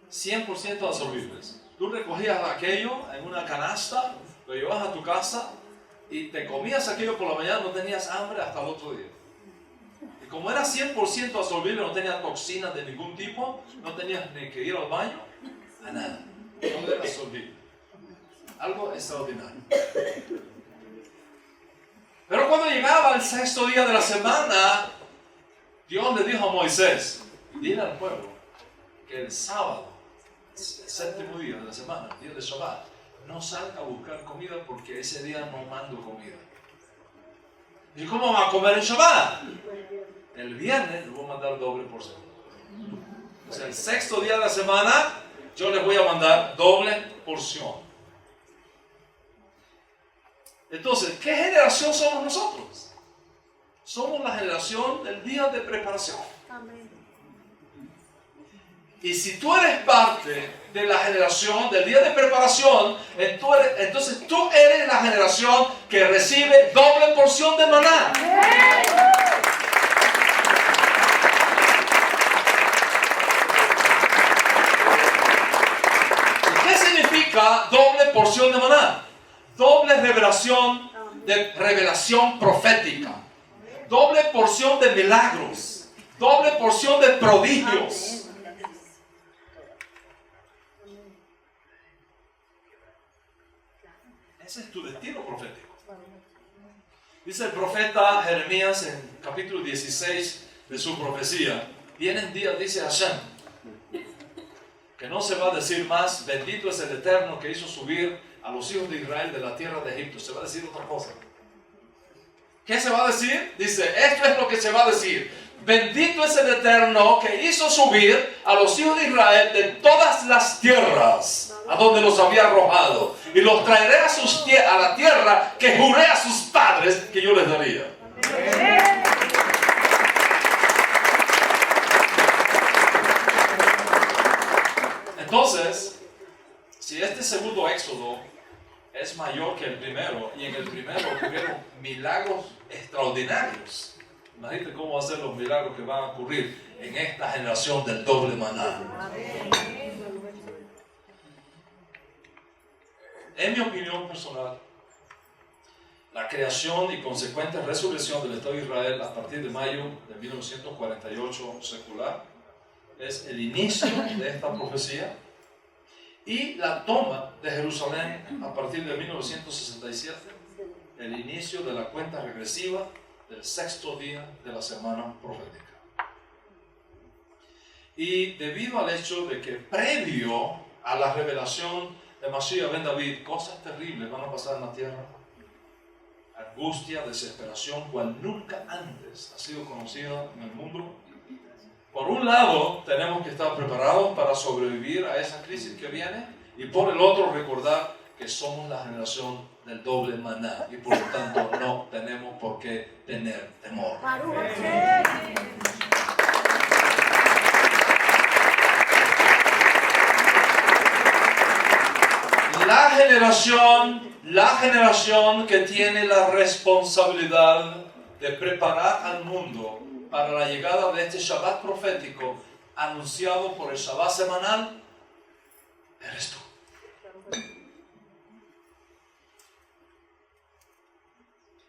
100% absorbibles. Tú recogías aquello en una canasta, lo llevabas a tu casa y te comías aquello por la mañana, no tenías hambre hasta el otro día. Y como era 100% absorbible, no tenía toxinas de ningún tipo, no tenías ni que ir al baño, a nada. Todo era absorbible. Algo extraordinario. Pero cuando llegaba el 6º día de la semana, Dios le dijo a Moisés, dile al pueblo que el sábado, el 7º día de la semana, el día de Shabbat, no salga a buscar comida porque ese día no mando comida. ¿Y cómo va a comer en Shabbat? El viernes le voy a mandar doble porción. O sea, el 6º día de la semana, yo les voy a mandar doble porción. Entonces, ¿qué generación somos nosotros? Somos la generación del día de preparación. Amén. Y si tú eres parte de la generación del día de preparación, entonces tú eres la generación que recibe doble porción de maná. ¿Y qué significa doble porción de maná? Doble revelación profética, doble porción de milagros, doble porción de prodigios. Ese es tu destino profético. Dice el profeta Jeremías en capítulo 16 de su profecía, vienen días, dice Hashem, que no se va a decir más, bendito es el Eterno que hizo subir a los hijos de Israel de la tierra de Egipto. Se va a decir otra cosa. ¿Qué se va a decir? Dice, esto es lo que se va a decir. Bendito es el Eterno que hizo subir a los hijos de Israel de todas las tierras a donde los había arrojado. Y los traeré a la tierra que juré a sus padres que yo les daría. Entonces, si este segundo éxodo es mayor que el primero, y en el primero ocurrieron milagros extraordinarios, imagínate cómo van a ser los milagros que van a ocurrir en esta generación del doble maná. En mi opinión personal, la creación y consecuente resurrección del Estado de Israel a partir de mayo de 1948 secular es el inicio de esta profecía, y la toma de Jerusalén a partir de 1967, el inicio de la cuenta regresiva del sexto día de la semana profética. Y debido al hecho de que previo a la revelación de Mashiach ben David, cosas terribles van a pasar en la tierra, angustia, desesperación, cual nunca antes ha sido conocida en el mundo. Por un lado, tenemos que estar preparados para sobrevivir a esa crisis que viene, y por el otro, recordar que somos la generación del doble maná, y por lo tanto no tenemos por qué tener temor. La generación que tiene la responsabilidad de preparar al mundo para la llegada de este Shabbat profético anunciado por el Shabbat semanal, eres tú.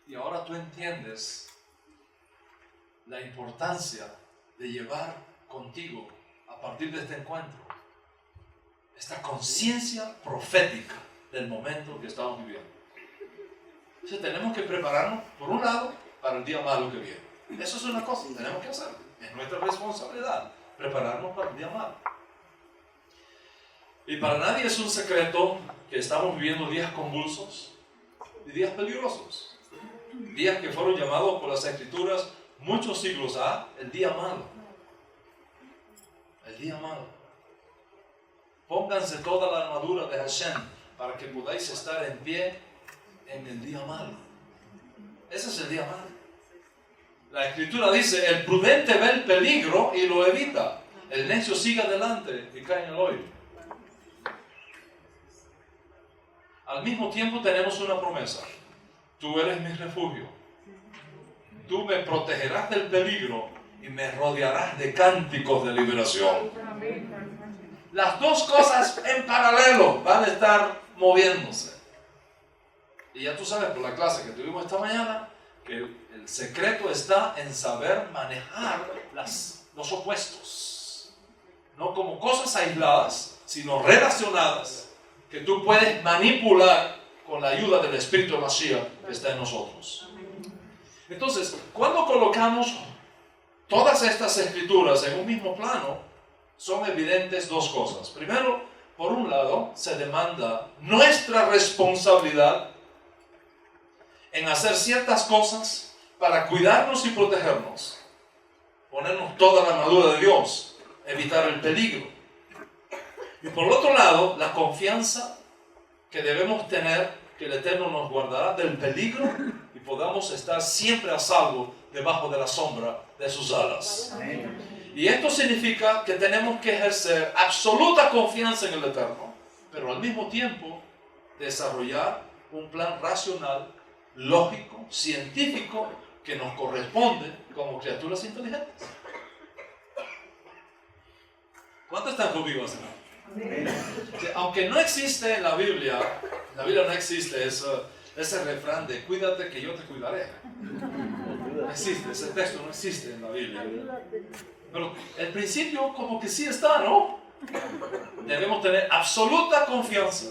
Y ahora tú entiendes la importancia de llevar contigo, a partir de este encuentro, esta conciencia profética del momento que estamos viviendo. Entonces tenemos que prepararnos, por un lado, para el día malo que viene. Eso es una cosa, tenemos que hacerlo. Es nuestra responsabilidad, prepararnos para el día malo. Y para nadie es un secreto que estamos viviendo días convulsos y días peligrosos. Días que fueron llamados por las Escrituras muchos siglos a el día malo. El día malo. Pónganse toda la armadura de Hashem para que podáis estar en pie en el día malo. Ese es el día malo. La Escritura dice, el prudente ve el peligro y lo evita. El necio sigue adelante y cae en el hoyo. Al mismo tiempo tenemos una promesa. Tú eres mi refugio. Tú me protegerás del peligro y me rodearás de cánticos de liberación. Las dos cosas en paralelo van a estar moviéndose. Y ya tú sabes por la clase que tuvimos esta mañana que el secreto está en saber manejar los opuestos. No como cosas aisladas, sino relacionadas, que tú puedes manipular con la ayuda del Espíritu de Mashiach que está en nosotros. Entonces, cuando colocamos todas estas escrituras en un mismo plano, son evidentes dos cosas. Primero, por un lado, se demanda nuestra responsabilidad en hacer ciertas cosas para cuidarnos y protegernos. Ponernos toda la armadura de Dios, evitar el peligro. Y por otro lado, la confianza que debemos tener que el Eterno nos guardará del peligro y podamos estar siempre a salvo debajo de la sombra de sus alas. Amén. Y esto significa que tenemos que ejercer absoluta confianza en el Eterno, pero al mismo tiempo desarrollar un plan racional, lógico, científico, que nos corresponde como criaturas inteligentes. ¿Cuántos están conmigo, Señor? Aunque no existe en la Biblia no existe ese refrán de cuídate que yo te cuidaré. No existe, ese texto no existe en la Biblia. Pero el principio como que sí está, ¿no? Debemos tener absoluta confianza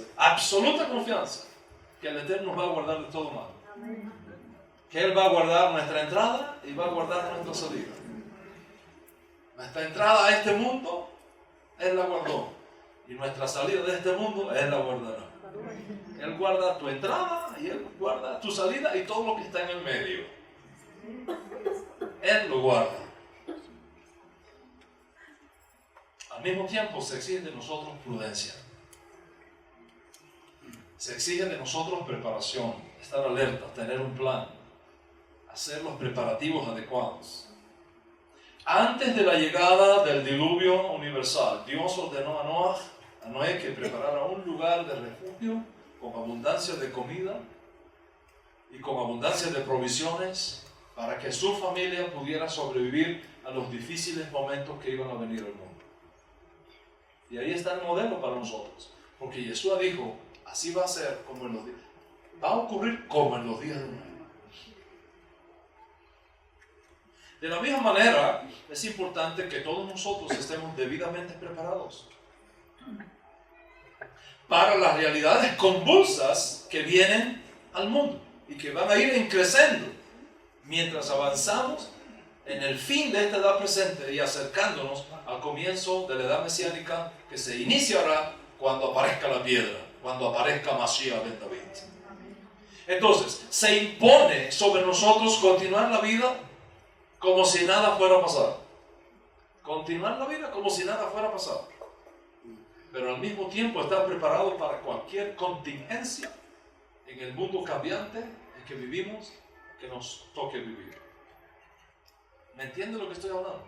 que el Eterno nos va a guardar de todo mal. Que Él va a guardar nuestra entrada y va a guardar nuestra salida. Nuestra entrada a este mundo, Él la guardó. Y nuestra salida de este mundo, Él la guardará. Él guarda tu entrada y Él guarda tu salida y todo lo que está en el medio. Él lo guarda. Al mismo tiempo se exige de nosotros prudencia. Se exige de nosotros preparación, estar alerta, tener un plan, hacer los preparativos adecuados. Antes de la llegada del diluvio universal, Dios ordenó a Noé que preparara un lugar de refugio con abundancia de comida y con abundancia de provisiones para que su familia pudiera sobrevivir a los difíciles momentos que iban a venir al mundo. Y ahí está el modelo para nosotros, porque Jesús dijo, así va a ser como en los días, va a ocurrir como en los días de Noé. De la misma manera, es importante que todos nosotros estemos debidamente preparados para las realidades convulsas que vienen al mundo y que van a ir creciendo mientras avanzamos en el fin de esta edad presente y acercándonos al comienzo de la edad mesiánica que se iniciará cuando aparezca la piedra, cuando aparezca Mashiach ben David. Entonces, se impone sobre nosotros continuar la vida como si nada fuera a pasar. Continuar la vida como si nada fuera a pasar. Pero al mismo tiempo estar preparado para cualquier contingencia en el mundo cambiante en que vivimos, que nos toque vivir. ¿Me entiende lo que estoy hablando?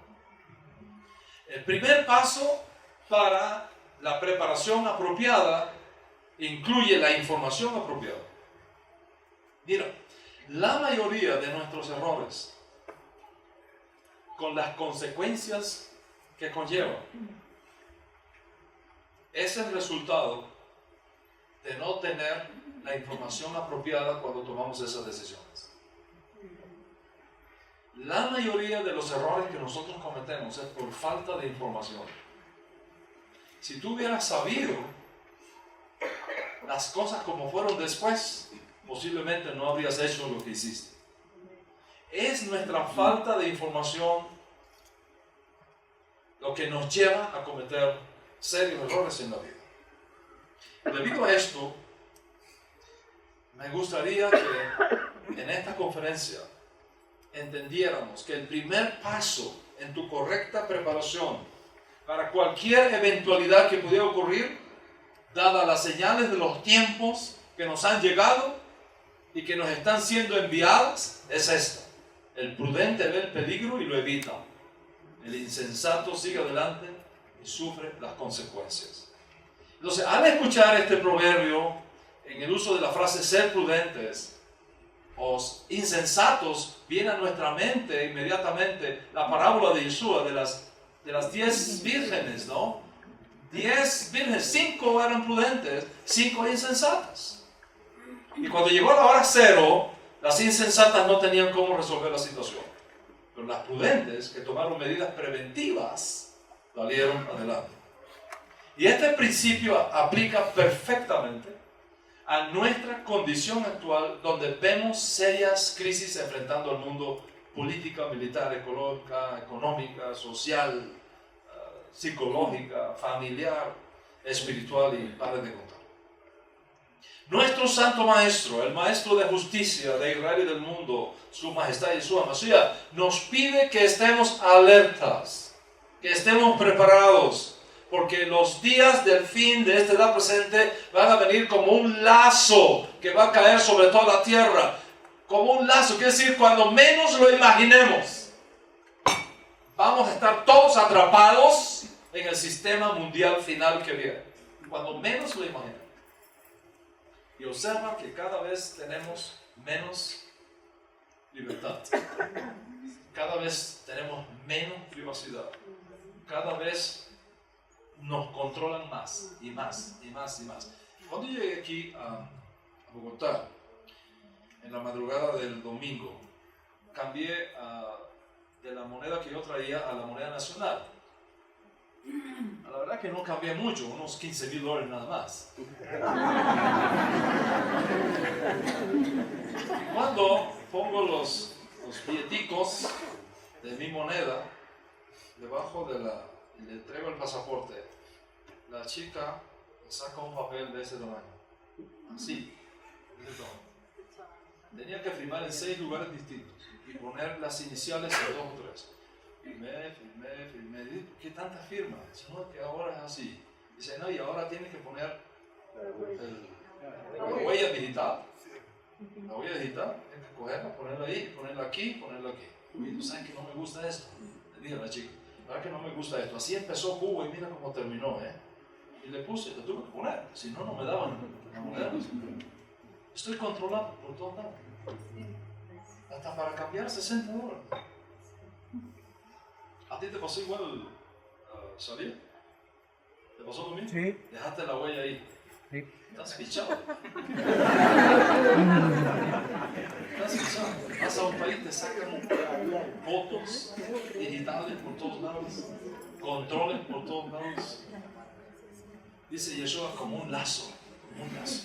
El primer paso para la preparación apropiada incluye la información apropiada. Mira, la mayoría de nuestros errores, con las consecuencias que conllevan, es el resultado de no tener la información apropiada cuando tomamos esas decisiones. La mayoría de los errores que nosotros cometemos es por falta de información. Si tú hubieras sabido las cosas como fueron después, posiblemente no habrías hecho lo que hiciste. Es nuestra falta de información lo que nos lleva a cometer serios errores en la vida. Debido a esto, me gustaría que en esta conferencia entendiéramos que el primer paso en tu correcta preparación para cualquier eventualidad que pudiera ocurrir, dadas las señales de los tiempos que nos han llegado y que nos están siendo enviadas, es esta: el prudente ve el peligro y lo evita, el insensato sigue adelante y sufre las consecuencias. Entonces, al escuchar este proverbio en el uso de la frase ser prudentes o insensatos, viene a nuestra mente inmediatamente la parábola de Yeshua de las 10 vírgenes, ¿no? 10 vírgenes, 5 eran prudentes, 5 insensatas. Y cuando llegó la hora cero, las insensatas no tenían cómo resolver la situación. Pero las prudentes, que tomaron medidas preventivas, salieron adelante. Y este principio aplica perfectamente a nuestra condición actual, donde vemos serias crisis enfrentando al mundo: política, militar, económica, social, psicológica, familiar, espiritual, y pare de contar. Nuestro Santo Maestro, el Maestro de Justicia de Israel y del mundo, Su Majestad Yeshua Mashiach, nos pide que estemos alertas, que estemos preparados, porque los días del fin de esta edad presente van a venir como un lazo que va a caer sobre toda la tierra. Como un lazo, quiere decir, cuando menos lo imaginemos, vamos a estar todos atrapados en el sistema mundial final que viene. Cuando menos lo imaginemos. Y observa que cada vez tenemos menos libertad. Cada vez tenemos menos privacidad. Cada vez nos controlan más y más y más y más. Cuando llegué aquí a Bogotá, en la madrugada del domingo, cambié de la moneda que yo traía a la moneda nacional. La verdad que no cambié mucho, unos $15,000 nada más. Cuando pongo los billeticos de mi moneda debajo de y le entrego el pasaporte, la chica saca un papel de ese tamaño, así, de ese tamaño. Tenía que firmar en 6 lugares distintos y poner las iniciales en 2 o 3. Firmé. Dice, ¿qué tantas firmas? Dice, no, que ahora es así. Dice, no, y ahora tienes que poner la huella digital. La huella digital, tienes que cogerla, ponerla ahí, ponerla aquí, ponerla aquí. Y tú sabes que no me gusta esto. Le dije a la chica, la verdad que no me gusta esto. Así empezó Cuba y mira cómo terminó, ¿eh? Y le puse, lo tuve que poner, si no, no me daban la moneda. Estoy controlado por todos lados. Hasta para cambiar $60. ¿A ti te pasó igual, Xavier? ¿Te pasó lo mismo? Sí. Dejaste la huella ahí. Sí. Estás fichado. Estás fichado. Vas a un país, te sacan fotos digitales por todos lados, controles por todos lados. Dice Yeshua como un lazo, como un lazo.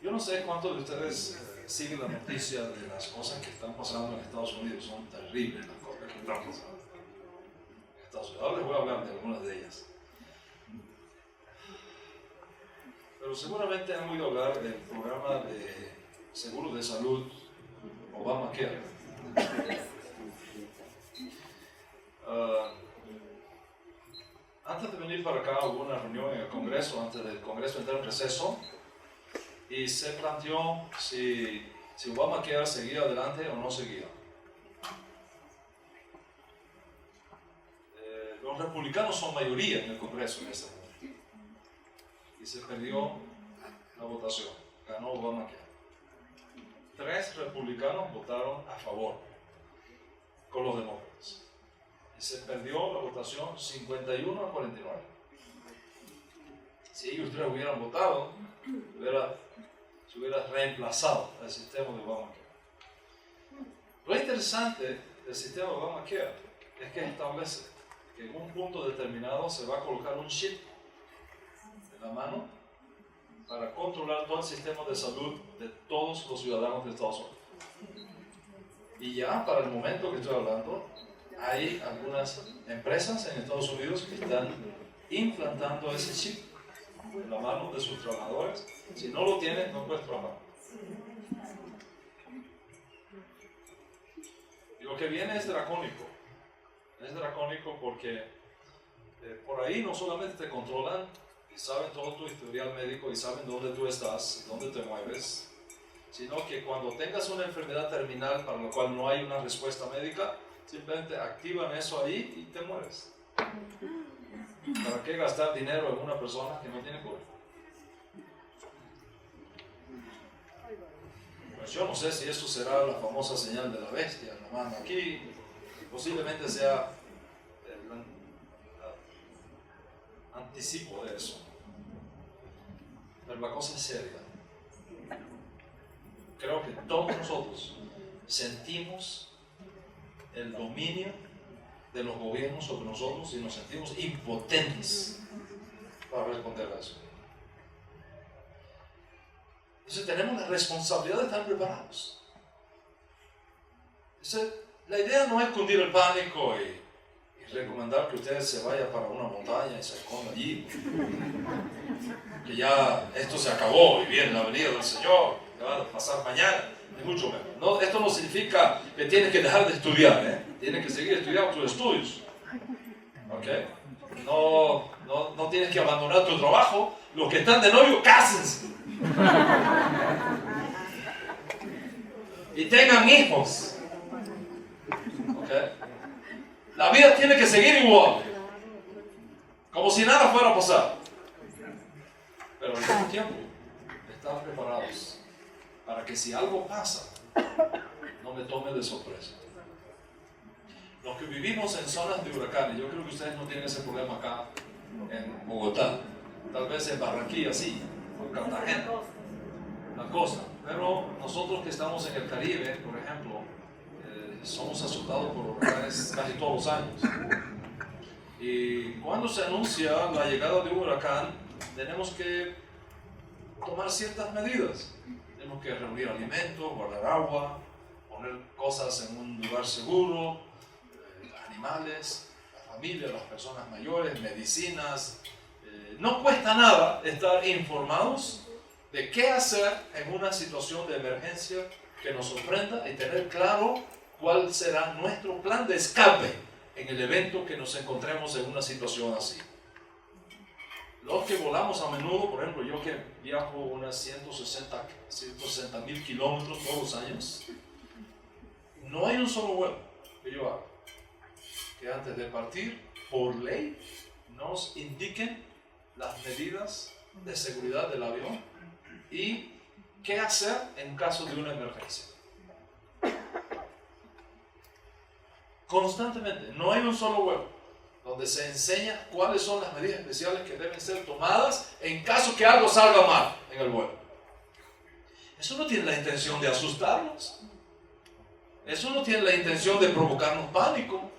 Yo no sé cuántos de ustedes siguen la noticia de las cosas que están pasando en Estados Unidos. Son terribles las cosas que están pasando en Estados Unidos. Ahora les voy a hablar de algunas de ellas. Pero seguramente han oído hablar del programa de seguro de salud Obamacare. Antes de venir para acá hubo una reunión en el Congreso, antes del Congreso entrar en receso, y se planteó si Obamacare seguía adelante o no seguía. Los republicanos son mayoría en el Congreso en este momento. Y se perdió la votación. Ganó Obamacare. 3 republicanos votaron a favor con los demócratas. Y se perdió la votación 51 a 49. Si ellos 3 hubieran votado, se hubiera reemplazado el sistema de Obamacare. Lo interesante del sistema de Obamacare es que establece que en un punto determinado se va a colocar un chip en la mano para controlar todo el sistema de salud de todos los ciudadanos de Estados Unidos. Y ya para el momento que estoy hablando, hay algunas empresas en Estados Unidos que están implantando ese chip en la mano de sus trabajadores. Si no lo tienen, no puedes trabajar. Y lo que viene es dracónico. Es dracónico porque por ahí no solamente te controlan y saben todo tu historial médico y saben dónde tú estás, dónde te mueves, sino que cuando tengas una enfermedad terminal para la cual no hay una respuesta médica, simplemente activan eso ahí y te mueres. ¿Para qué gastar dinero en una persona que no tiene cura? Pues yo no sé si eso será la famosa señal de la bestia, la mano aquí, posiblemente sea el anticipo de eso. Pero la cosa es seria. Creo que todos nosotros sentimos el dominio de los gobiernos sobre nosotros y nos sentimos impotentes para responder a eso. Entonces tenemos la responsabilidad de estar preparados. Entonces, la idea no es cundir el pánico y recomendar que usted se vaya para una montaña y se esconda allí, que ya esto se acabó y viene la venida del Señor, que va a pasar mañana, ni mucho menos. No, esto no significa que tienes que dejar de estudiar, tienes que seguir estudiando tus estudios. ¿Okay? No tienes que abandonar tu trabajo. Los que están de novio, cásense. Y tengan hijos. ¿Okay? La vida tiene que seguir igual, como si nada fuera a pasar. Pero al mismo tiempo, estar preparados para que si algo pasa, no me tome de sorpresa. Los que vivimos en zonas de huracanes, yo creo que ustedes no tienen ese problema acá en Bogotá, tal vez en Barranquilla sí, o en Cartagena, la costa. Pero nosotros que estamos en el Caribe, por ejemplo, somos asustados por huracanes casi todos los años. Y cuando se anuncia la llegada de un huracán, tenemos que tomar ciertas medidas. Tenemos que reunir alimentos, guardar agua, poner cosas en un lugar seguro, animales, la familia, las personas mayores, medicinas. No cuesta nada estar informados de qué hacer en una situación de emergencia que nos sorprenda y tener claro cuál será nuestro plan de escape en el evento que nos encontremos en una situación así. Los que volamos a menudo, por ejemplo, yo que viajo unas 160.000 kilómetros todos los años, no hay un solo vuelo que yo haga que antes de partir, por ley, nos indiquen las medidas de seguridad del avión y qué hacer en caso de una emergencia. Constantemente, no hay un solo vuelo donde se enseña cuáles son las medidas especiales que deben ser tomadas en caso que algo salga mal en el vuelo. Eso no tiene la intención de asustarnos. Eso no tiene la intención de provocarnos pánico.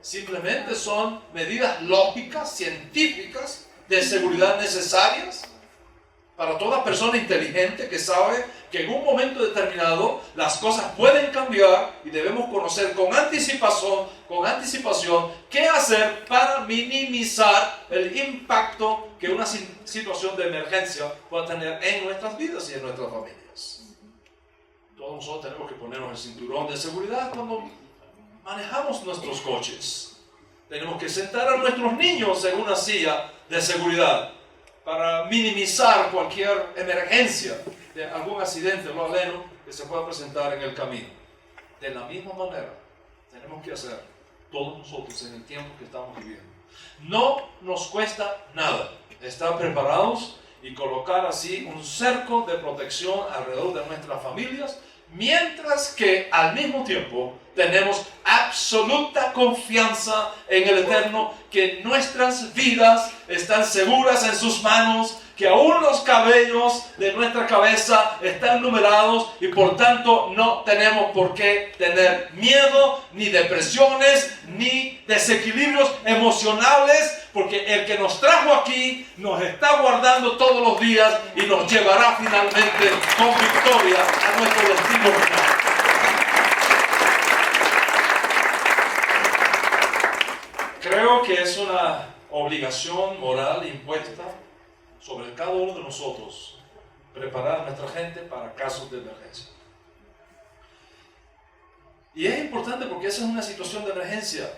Simplemente son medidas lógicas, científicas, de seguridad necesarias para toda persona inteligente que sabe que en un momento determinado las cosas pueden cambiar y debemos conocer con anticipación qué hacer para minimizar el impacto que una situación de emergencia pueda tener en nuestras vidas y en nuestras familias. Todos nosotros tenemos que ponernos el cinturón de seguridad cuando manejamos nuestros coches. Tenemos que sentar a nuestros niños en una silla de seguridad para minimizar cualquier emergencia de algún accidente o aleno que se pueda presentar en el camino. De la misma manera, tenemos que hacer todos nosotros en el tiempo que estamos viviendo. No nos cuesta nada estar preparados y colocar así un cerco de protección alrededor de nuestras familias, mientras que al mismo tiempo tenemos absoluta confianza en el Eterno, que nuestras vidas están seguras en sus manos, que aún los cabellos de nuestra cabeza están numerados y por tanto no tenemos por qué tener miedo, ni depresiones, ni desequilibrios emocionales, porque el que nos trajo aquí nos está guardando todos los días y nos llevará finalmente con victoria a nuestro destino final. Creo que es una obligación moral impuesta sobre cada uno de nosotros preparar a nuestra gente para casos de emergencia. Y es importante porque esa es una situación de emergencia.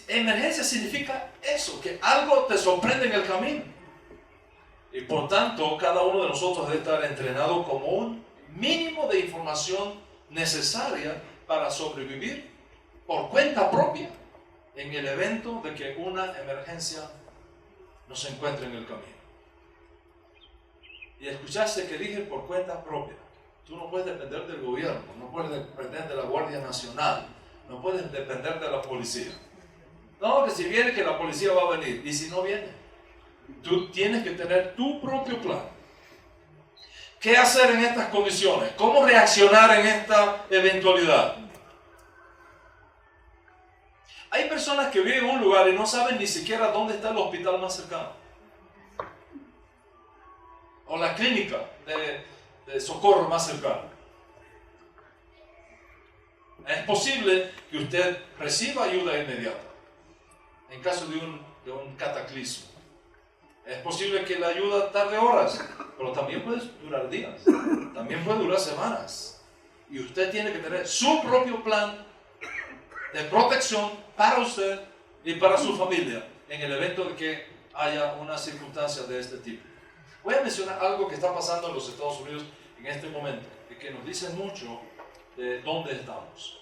Emergencia significa eso, que algo te sorprende en el camino. Y por tanto, cada uno de nosotros debe estar entrenado como un mínimo de información necesaria para sobrevivir por cuenta propia en el evento de que una emergencia nos encuentre en el camino. Y escuchaste que dije por cuenta propia. Tú no puedes depender del gobierno, no puedes depender de la Guardia Nacional, no puedes depender de la policía. No, que si viene, que la policía va a venir. Y si no viene, tú tienes que tener tu propio plan. ¿Qué hacer en estas condiciones? ¿Cómo reaccionar en esta eventualidad? Hay personas que viven en un lugar y no saben ni siquiera dónde está el hospital más cercano. O la clínica de socorro más cercana. Es posible que usted reciba ayuda inmediata en caso de un cataclismo. Es posible que la ayuda tarde horas, pero también puede durar días, también puede durar semanas. Y usted tiene que tener su propio plan de protección para usted y para su familia en el evento de que haya una circunstancia de este tipo. Voy a mencionar algo que está pasando en los Estados Unidos en este momento y que nos dice mucho de dónde estamos.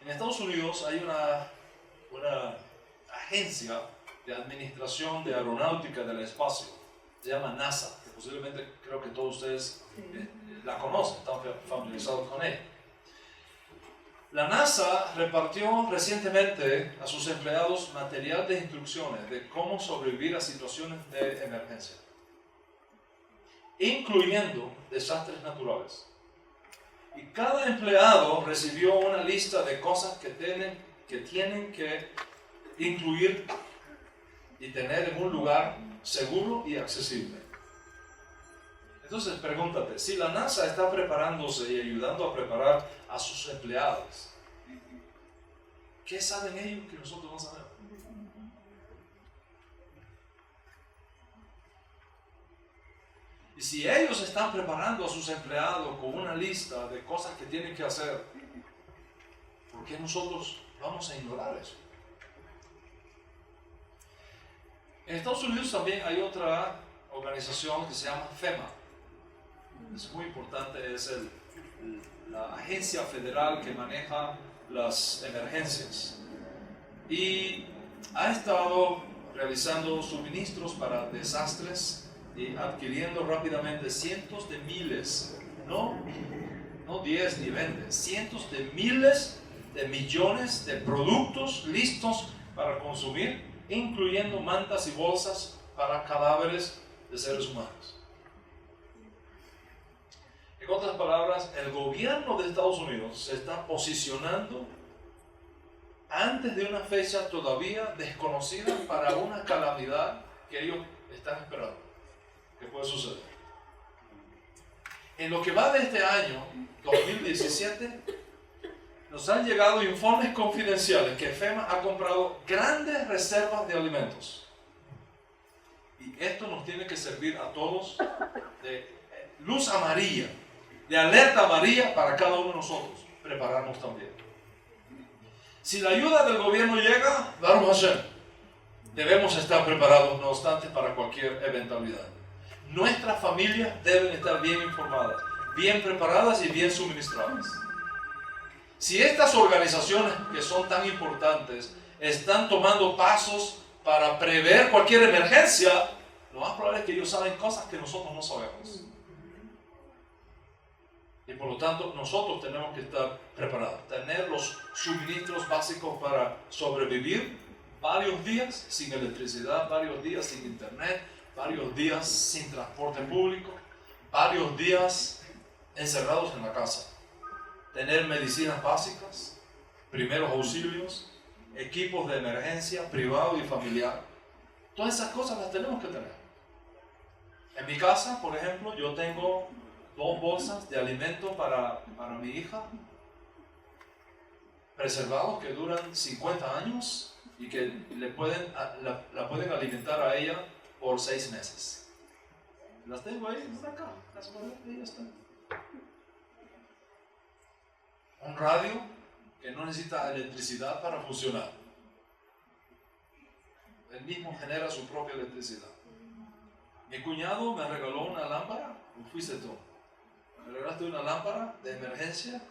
En Estados Unidos hay una agencia de administración de aeronáutica del espacio, se llama NASA, que posiblemente creo que todos ustedes la conocen, están familiarizados con ella. La NASA repartió recientemente a sus empleados material de instrucciones de cómo sobrevivir a situaciones de emergencia, incluyendo desastres naturales. Y cada empleado recibió una lista de cosas que tienen que incluir y tener en un lugar seguro y accesible. Entonces pregúntate, si la NASA está preparándose y ayudando a preparar a sus empleados, ¿qué saben ellos que nosotros no sabemos? Y si ellos están preparando a sus empleados con una lista de cosas que tienen que hacer, ¿por qué nosotros vamos a ignorar eso? En Estados Unidos también hay otra organización que se llama FEMA. Es muy importante, es la agencia federal que maneja las emergencias. Y ha estado realizando suministros para desastres y adquiriendo rápidamente cientos de miles, no 10 ni 20, cientos de miles de millones de productos listos para consumir, incluyendo mantas y bolsas para cadáveres de seres humanos. En otras palabras, el gobierno de Estados Unidos se está posicionando antes de una fecha todavía desconocida para una calamidad que ellos están esperando que puede suceder. En lo que va de este año 2017, nos han llegado informes confidenciales que FEMA ha comprado grandes reservas de alimentos. Y esto nos tiene que servir a todos de luz amarilla, de alerta amarilla para cada uno de nosotros. Prepararnos también. Si la ayuda del gobierno llega, Baruch Hashem, debemos estar preparados, no obstante, para cualquier eventualidad. Nuestras familias deben estar bien informadas, bien preparadas y bien suministradas. Si estas organizaciones que son tan importantes están tomando pasos para prever cualquier emergencia, lo más probable es que ellos saben cosas que nosotros no sabemos. Y por lo tanto, nosotros tenemos que estar preparados, tener los suministros básicos para sobrevivir varios días sin electricidad, varios días sin internet, varios días sin transporte público, varios días encerrados en la casa. Tener medicinas básicas, primeros auxilios, equipos de emergencia privado y familiar. Todas esas cosas las tenemos que tener. En mi casa, por ejemplo, yo tengo 2 bolsas de alimento para mi hija, preservados que duran 50 años y que la pueden alimentar a ella por 6 meses. Las tengo ahí, están acá, las guardé, ahí están. Un radio que no necesita electricidad para funcionar. Él mismo genera su propia electricidad. Mi cuñado me regaló una lámpara, o fuiste tú. Me regalaste una lámpara de emergencia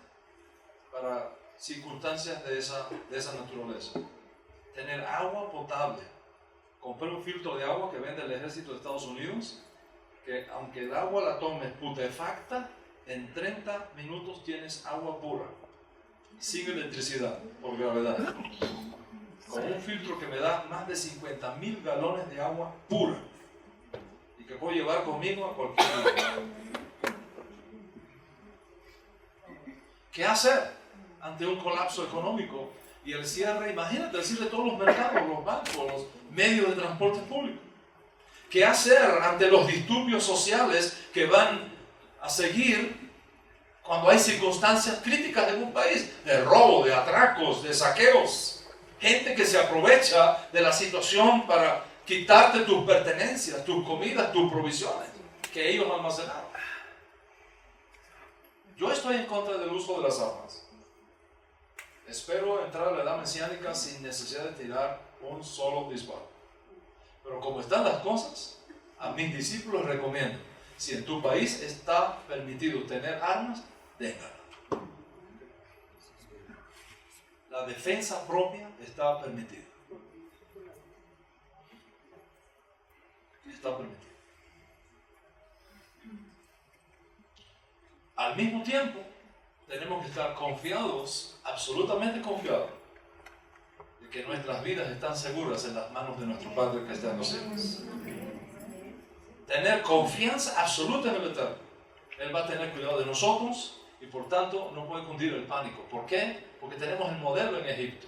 para circunstancias de esa naturaleza. Tener agua potable. Compré un filtro de agua que vende el ejército de Estados Unidos, que aunque el agua la tomes putefacta, en 30 minutos tienes agua pura, sin electricidad, por gravedad. Con un filtro que me da más de 50,000 galones de agua pura y que puedo llevar conmigo a cualquier lugar. ¿Qué hacer ante un colapso económico y el cierre? Imagínate el cierre de todos los mercados, los bancos, los medios de transporte público. ¿Qué hacer ante los disturbios sociales que van a seguir cuando hay circunstancias críticas en un país? De robo, de atracos, de saqueos. Gente que se aprovecha de la situación para quitarte tus pertenencias, tus comidas, tus provisiones que ellos almacenaron. Yo estoy en contra del uso de las armas. Espero entrar a la edad mesiánica sin necesidad de tirar un solo disparo. Pero como están las cosas, a mis discípulos recomiendo, si en tu país está permitido tener armas, ténganlas. La defensa propia está permitida. Está permitida. Al mismo tiempo, tenemos que estar confiados, absolutamente confiados, de que nuestras vidas están seguras en las manos de nuestro Padre que está en los cielos. Tener confianza absoluta en el Eterno. Él va a tener cuidado de nosotros y por tanto no puede cundir el pánico. ¿Por qué? Porque tenemos el modelo en Egipto.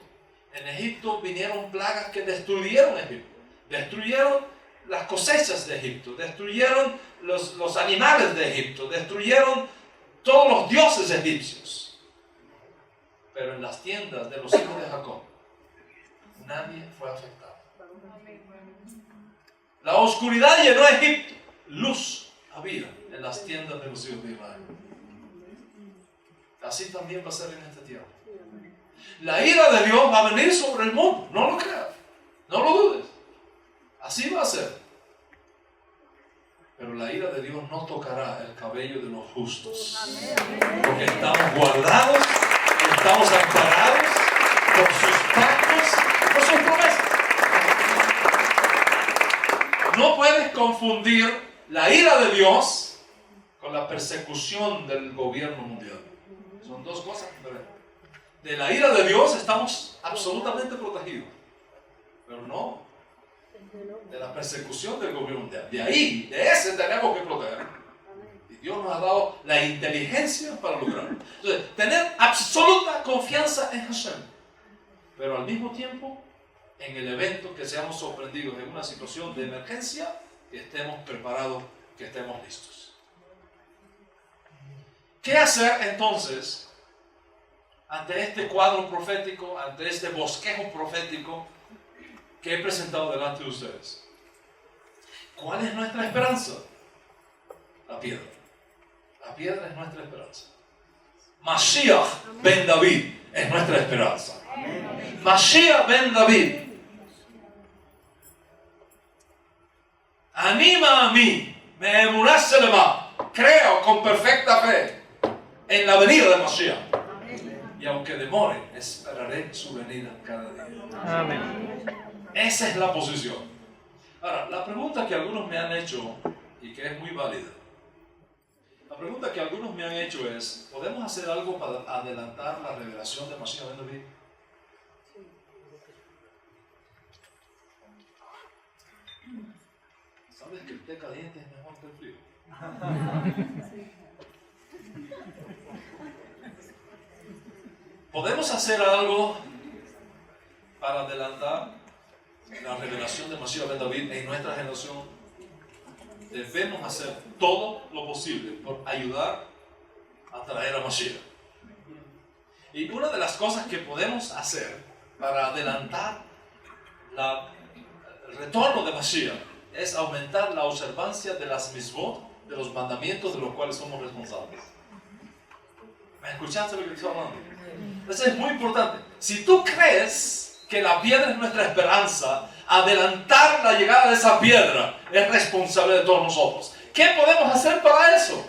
En Egipto vinieron plagas que destruyeron Egipto. Destruyeron las cosechas de Egipto. Destruyeron los animales de Egipto. Destruyeron todos los dioses egipcios. Pero en las tiendas de los hijos de Jacob, nadie fue afectado. La oscuridad llenó Egipto. Luz había las tiendas de los hijos de Israel. Así también va a ser en esta tierra. La ira de Dios va a venir sobre el mundo, no lo creas, no lo dudes. Así va a ser. Pero la ira de Dios no tocará el cabello de los justos. Porque estamos guardados, estamos amparados por sus pactos, por sus promesas. No puedes confundir la ira de Dios con la persecución del gobierno mundial. Son dos cosas diferentes. De la ira de Dios estamos absolutamente protegidos. Pero no de la persecución del gobierno mundial. De ahí, de ese tenemos que proteger. Y Dios nos ha dado la inteligencia para lograrlo. Entonces, tener absoluta confianza en Hashem. Pero al mismo tiempo, en el evento que seamos sorprendidos en una situación de emergencia, que estemos preparados, que estemos listos. ¿Qué hacer entonces ante este cuadro profético, ante este bosquejo profético que he presentado delante de ustedes? ¿Cuál es nuestra esperanza? La piedra. La piedra es nuestra esperanza. Mashiach ben David es nuestra esperanza. Mashiach ben David anima a mí, me emunace lema, creo con perfecta fe en la venida de Mashiach. Y aunque demore, esperaré su venida cada día. Amén. Esa es la posición. Ahora, la pregunta que algunos me han hecho, y que es muy válida, la pregunta que algunos me han hecho es, ¿podemos hacer algo para adelantar la revelación de Mashiach ben David? ¿Sabes que el té caliente es mejor que el frío? ¿Podemos hacer algo para adelantar la revelación de Mashiach ben David en nuestra generación? Debemos hacer todo lo posible por ayudar a traer a Mashiach. Y una de las cosas que podemos hacer para adelantar el retorno de Mashiach es aumentar la observancia de las mitzvot, de los mandamientos de los cuales somos responsables. ¿Me escuchaste lo que estoy hablando? Eso es muy importante. Si tú crees que la piedra es nuestra esperanza, adelantar la llegada de esa piedra es responsable de todos nosotros. ¿Qué podemos hacer para eso?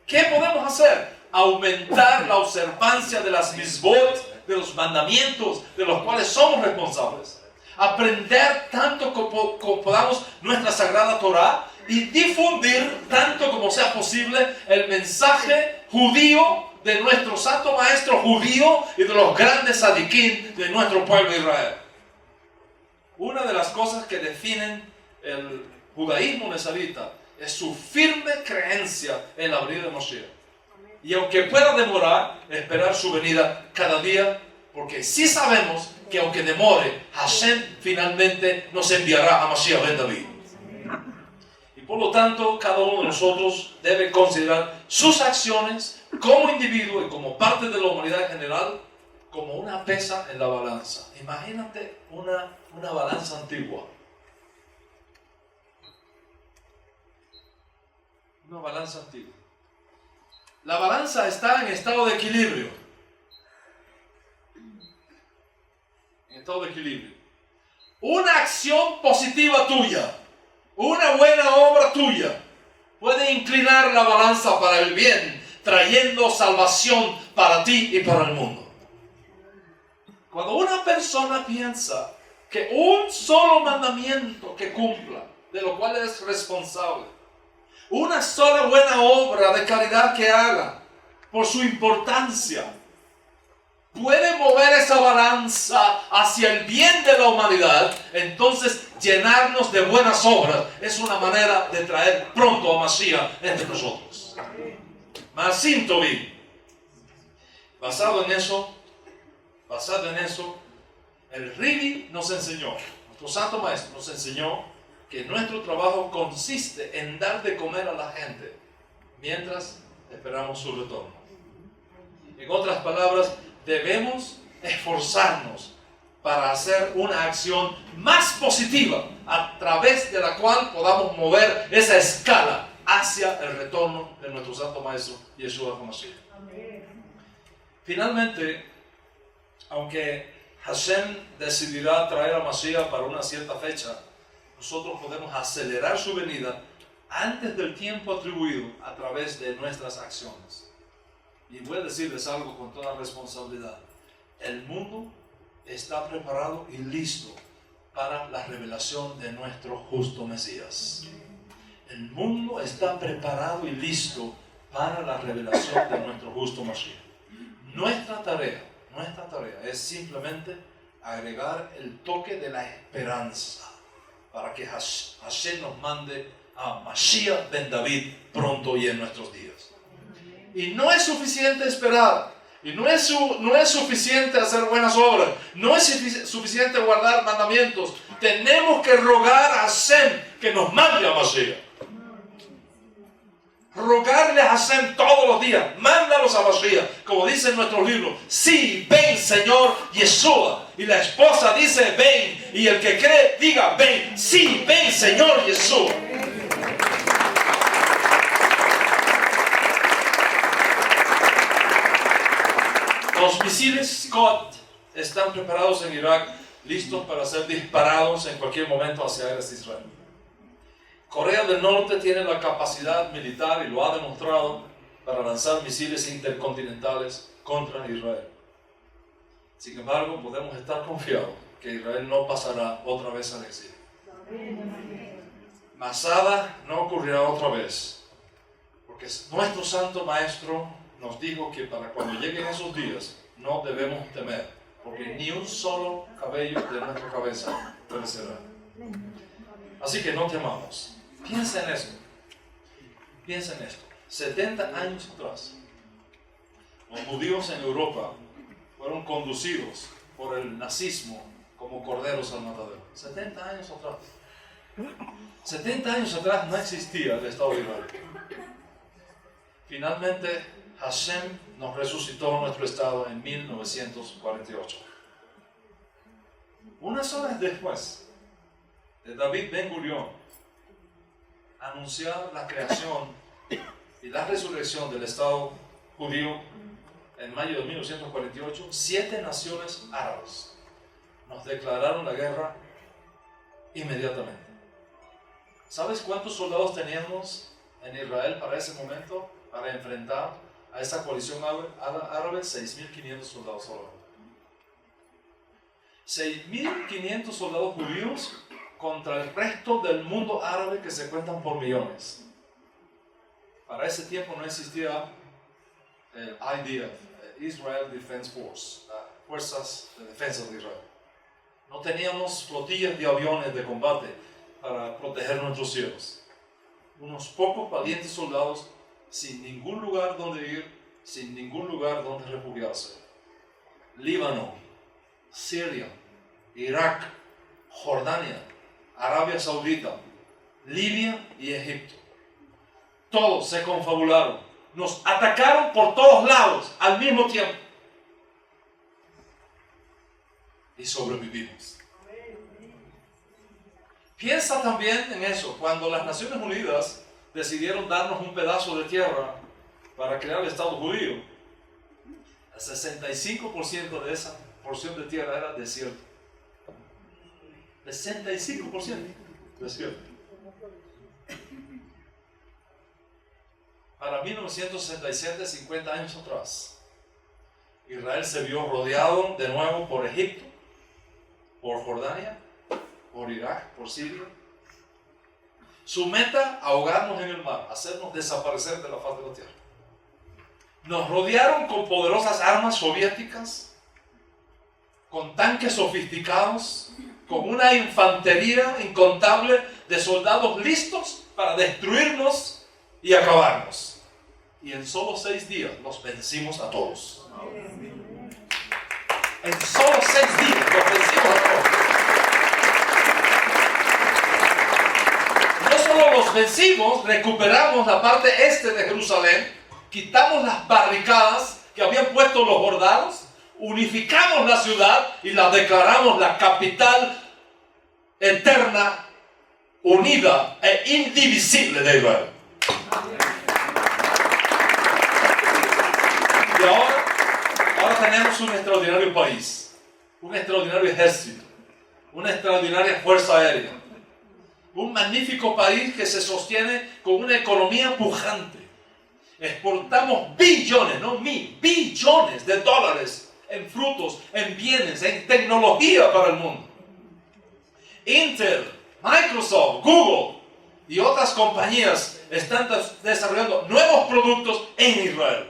¿Qué podemos hacer? Aumentar la observancia de las mitzvot, de los mandamientos de los cuales somos responsables. Aprender tanto como podamos nuestra sagrada Torah y difundir tanto como sea posible el mensaje judío de nuestro santo maestro judío y de los grandes tzadikim de nuestro pueblo de Israel. Una de las cosas que definen el judaísmo nezarita es su firme creencia en la venida de Mashiach. Y aunque pueda demorar, esperar su venida cada día, porque sí sabemos que aunque demore, Hashem finalmente nos enviará a Mashiach ben David. Y por lo tanto, cada uno de nosotros debe considerar sus acciones como individuo y como parte de la humanidad en general como una pesa en la balanza. Imagínate una balanza antigua. Una balanza antigua. La balanza está en estado de equilibrio. En estado de equilibrio. Una acción positiva tuya, una buena obra tuya, puede inclinar la balanza para el bien, trayendo salvación para ti y para el mundo. Cuando una persona piensa que un solo mandamiento que cumpla, de lo cual es responsable, una sola buena obra de caridad que haga, por su importancia, puede mover esa balanza hacia el bien de la humanidad, entonces llenarnos de buenas obras es una manera de traer pronto a Mashiach entre nosotros. Masim Tovim. Basado en eso, el Rivi nos enseñó, nuestro santo maestro nos enseñó que nuestro trabajo consiste en dar de comer a la gente mientras esperamos su retorno. En otras palabras, debemos esforzarnos para hacer una acción más positiva a través de la cual podamos mover esa escala hacia el retorno de nuestro Santo Maestro, Yeshua HaMashiach. Finalmente, aunque Hashem decidirá traer a Mashiach para una cierta fecha, nosotros podemos acelerar su venida antes del tiempo atribuido a través de nuestras acciones. Y voy a decirles algo con toda responsabilidad. El mundo está preparado y listo para la revelación de nuestro justo Mesías. El mundo está preparado y listo para la revelación de nuestro justo Mashiach. Nuestra tarea es simplemente agregar el toque de la esperanza para que Hashem nos mande a Mashiach ben David pronto y en nuestros días. Y no es suficiente esperar, y no es suficiente hacer buenas obras, no es suficiente guardar mandamientos. Tenemos que rogar a Hashem que nos mande a Mashiach. Rogarle a Hashem todos los días, mándalos a Mashiach, como dice en nuestros libros. Sí, ven Señor Yeshua. Y la esposa dice ven, y el que cree diga ven. Sí, ven Señor Yeshua. Los misiles Scott están preparados en Irak, listos para ser disparados en cualquier momento hacia Israel. Corea del Norte tiene la capacidad militar y lo ha demostrado para lanzar misiles intercontinentales contra Israel. Sin embargo, podemos estar confiados que Israel no pasará otra vez al exilio. Masada no ocurrirá otra vez, porque nuestro Santo Maestro nos dijo que para cuando lleguen esos días no debemos temer, porque ni un solo cabello de nuestra cabeza perecerá. Así que no temamos. Piensa en esto. Piensa en esto. 70 años atrás, los judíos en Europa fueron conducidos por el nazismo como corderos al matadero. 70 años atrás. 70 años atrás no existía el Estado de Israel. Finalmente, Hashem nos resucitó nuestro Estado en 1948. Unas horas después de David Ben Gurión anunciar la creación y la resurrección del Estado judío en mayo de 1948, 7 naciones árabes nos declararon la guerra inmediatamente. ¿Sabes cuántos soldados teníamos en Israel para ese momento, para enfrentar a esa coalición árabe? 6.500 soldados solamente. 6.500 soldados judíos contra el resto del mundo árabe que se cuentan por millones. Para ese tiempo no existía el IDF, Israel Defense Force, Fuerzas de Defensa de Israel. No teníamos flotillas de aviones de combate para proteger nuestros cielos. Unos pocos valientes soldados sin ningún lugar donde ir, sin ningún lugar donde refugiarse. Líbano, Siria, Irak, Jordania, Arabia Saudita, Libia y Egipto. Todos se confabularon. Nos atacaron por todos lados al mismo tiempo. Y sobrevivimos. Piensa también en eso. Cuando las Naciones Unidas decidieron darnos un pedazo de tierra para crear el Estado judío, el 65% de esa porción de tierra era desierto. 65% desierto. Para 1967, 50 años atrás, Israel se vio rodeado de nuevo por Egipto, por Jordania, por Irak, por Siria. Su meta, ahogarnos en el mar, hacernos desaparecer de la faz de la tierra. Nos rodearon con poderosas armas soviéticas, con tanques sofisticados, con una infantería incontable de soldados listos para destruirnos y acabarnos. Y en solo 6 días los vencimos a todos. En solo 6 días los vencimos a todos. No solo los vencimos, recuperamos la parte este de Jerusalén, quitamos las barricadas que habían puesto los jordanos, unificamos la ciudad y la declaramos la capital eterna, unida e indivisible de Israel. tenemos un extraordinario país, un extraordinario ejército, una extraordinaria fuerza aérea, un magnífico país que se sostiene con una economía pujante. Exportamos billones, no billones de dólares en frutos, en bienes, en tecnología para el mundo. Intel, Microsoft, Google y otras compañías están desarrollando nuevos productos en Israel.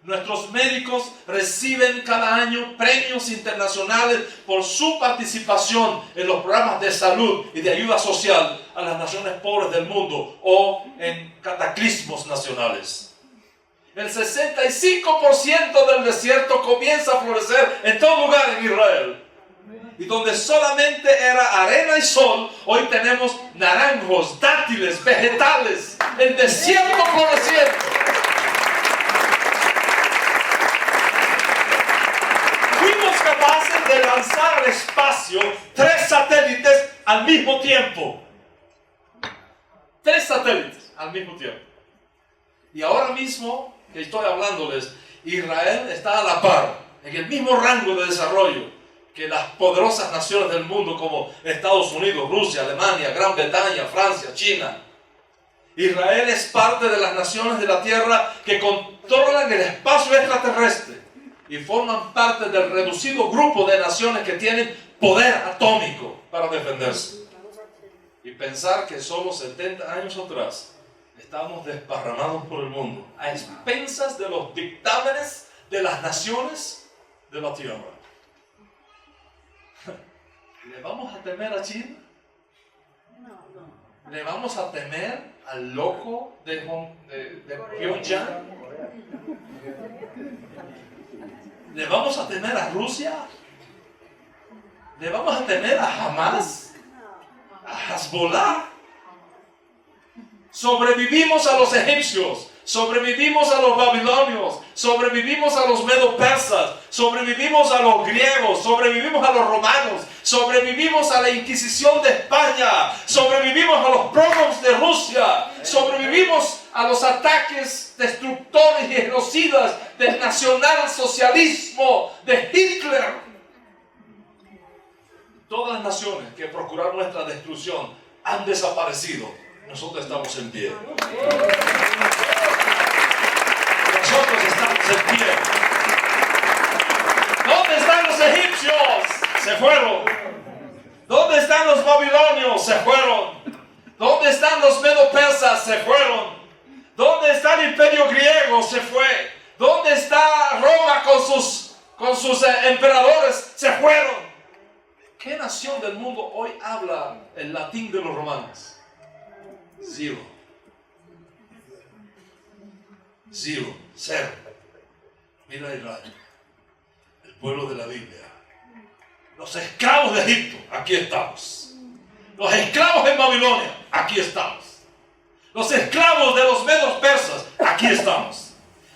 Nuestros médicos reciben cada año premios internacionales por su participación en los programas de salud y de ayuda social a las naciones pobres del mundo o en cataclismos nacionales. El 65% del desierto comienza a florecer en todo lugar en Israel. Y donde solamente era arena y sol, hoy tenemos naranjos, dátiles, vegetales, el desierto floreciendo. Fuimos capaces de lanzar al espacio 3 satélites al mismo tiempo. 3 satélites al mismo tiempo. Y ahora mismo que estoy hablándoles, Israel está a la par, en el mismo rango de desarrollo que las poderosas naciones del mundo como Estados Unidos, Rusia, Alemania, Gran Bretaña, Francia, China. Israel es parte de las naciones de la tierra que controlan el espacio extraterrestre y forman parte del reducido grupo de naciones que tienen poder atómico para defenderse. Y pensar que solo 70 años atrás estamos desparramados por el mundo, a expensas de los dictámenes de las naciones de la tierra. ¿Le vamos a temer a China? ¿Le vamos a temer al loco de Pyongyang? ¿Le vamos a temer a Rusia? ¿Le vamos a temer a Hamas? ¿A Hezbollah? Sobrevivimos a los egipcios, sobrevivimos a los babilonios, sobrevivimos a los medo-persas, sobrevivimos a los griegos, sobrevivimos a los romanos, sobrevivimos a la Inquisición de España, sobrevivimos a los pogroms de Rusia, sobrevivimos a los ataques destructores y genocidas del nacionalsocialismo de Hitler. Todas las naciones que procuraron nuestra destrucción han desaparecido. Nosotros estamos en pie. Nosotros estamos en pie. ¿Dónde están los egipcios? Se fueron. ¿Dónde están los babilonios? Se fueron. ¿Dónde están los medo-persas? Se fueron. ¿Dónde está el imperio griego? Se fue. ¿Dónde está Roma con sus emperadores? Se fueron. ¿Qué nación del mundo hoy habla el latín de los romanos? Cero. Mira Israel, el pueblo de la Biblia. Los esclavos de Egipto, aquí estamos. Los esclavos en Babilonia, aquí estamos. Los esclavos de los medos persas, aquí estamos.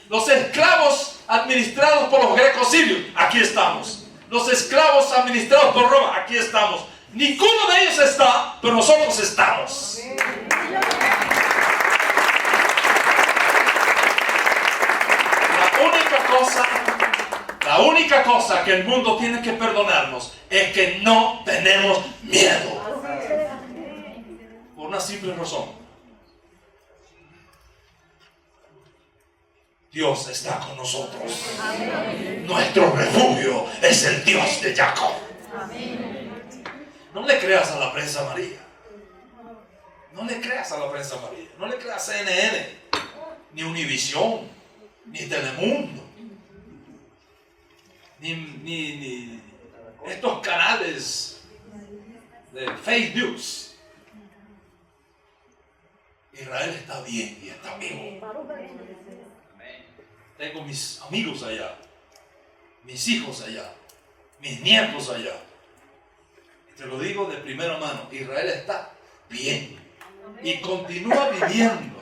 Los esclavos administrados por los grecos sirios, aquí estamos. Los esclavos administrados por Roma, aquí estamos. Ninguno de ellos está, pero nosotros estamos. La única cosa que el mundo tiene que perdonarnos es que no tenemos miedo. Por una simple razón. Dios está con nosotros. Nuestro refugio es el Dios de Jacob. No le creas a la prensa amarilla. No le creas a la prensa amarilla. No le creas a CNN, ni Univisión, ni Telemundo, ni estos canales de fake news. Israel está bien y está vivo. Tengo mis amigos allá, mis hijos allá, mis nietos allá. Te lo digo de primera mano, Israel está bien y continúa viviendo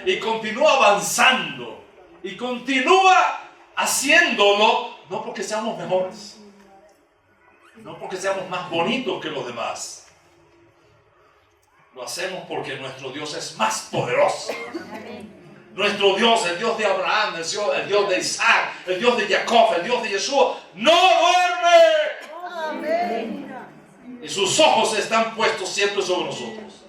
y continúa avanzando y continúa haciéndolo, no porque seamos mejores, no porque seamos más bonitos que los demás. Lo hacemos porque nuestro Dios es más poderoso. Nuestro Dios, el Dios de Abraham, el Dios de Isaac, el Dios de Jacob, el Dios de Yeshua, no duerme. Amén. Y sus ojos están puestos siempre sobre nosotros.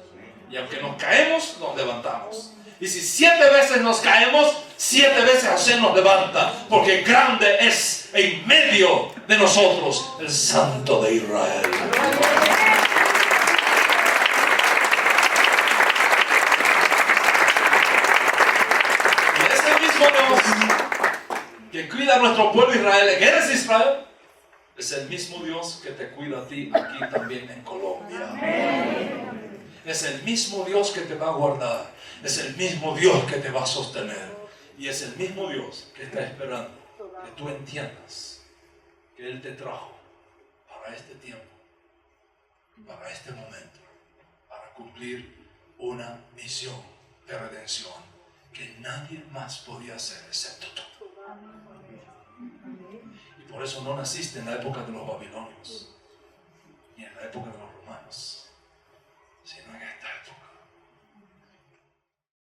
Y aunque nos caemos, nos levantamos. Y si 7 veces nos caemos, 7 veces Hashem nos levanta. Porque grande es en medio de nosotros el Santo de Israel. Y ese mismo Dios que cuida a nuestro pueblo Israel, que eres Israel, es el mismo Dios que te cuida a ti aquí también en Colombia. Es el mismo Dios que te va a guardar. Es el mismo Dios que te va a sostener. Y es el mismo Dios que está esperando que tú entiendas que Él te trajo para este tiempo, para este momento, para cumplir una misión de redención que nadie más podía hacer excepto tú. Y por eso no naciste en la época de los babilonios, ni en la época de los romanos.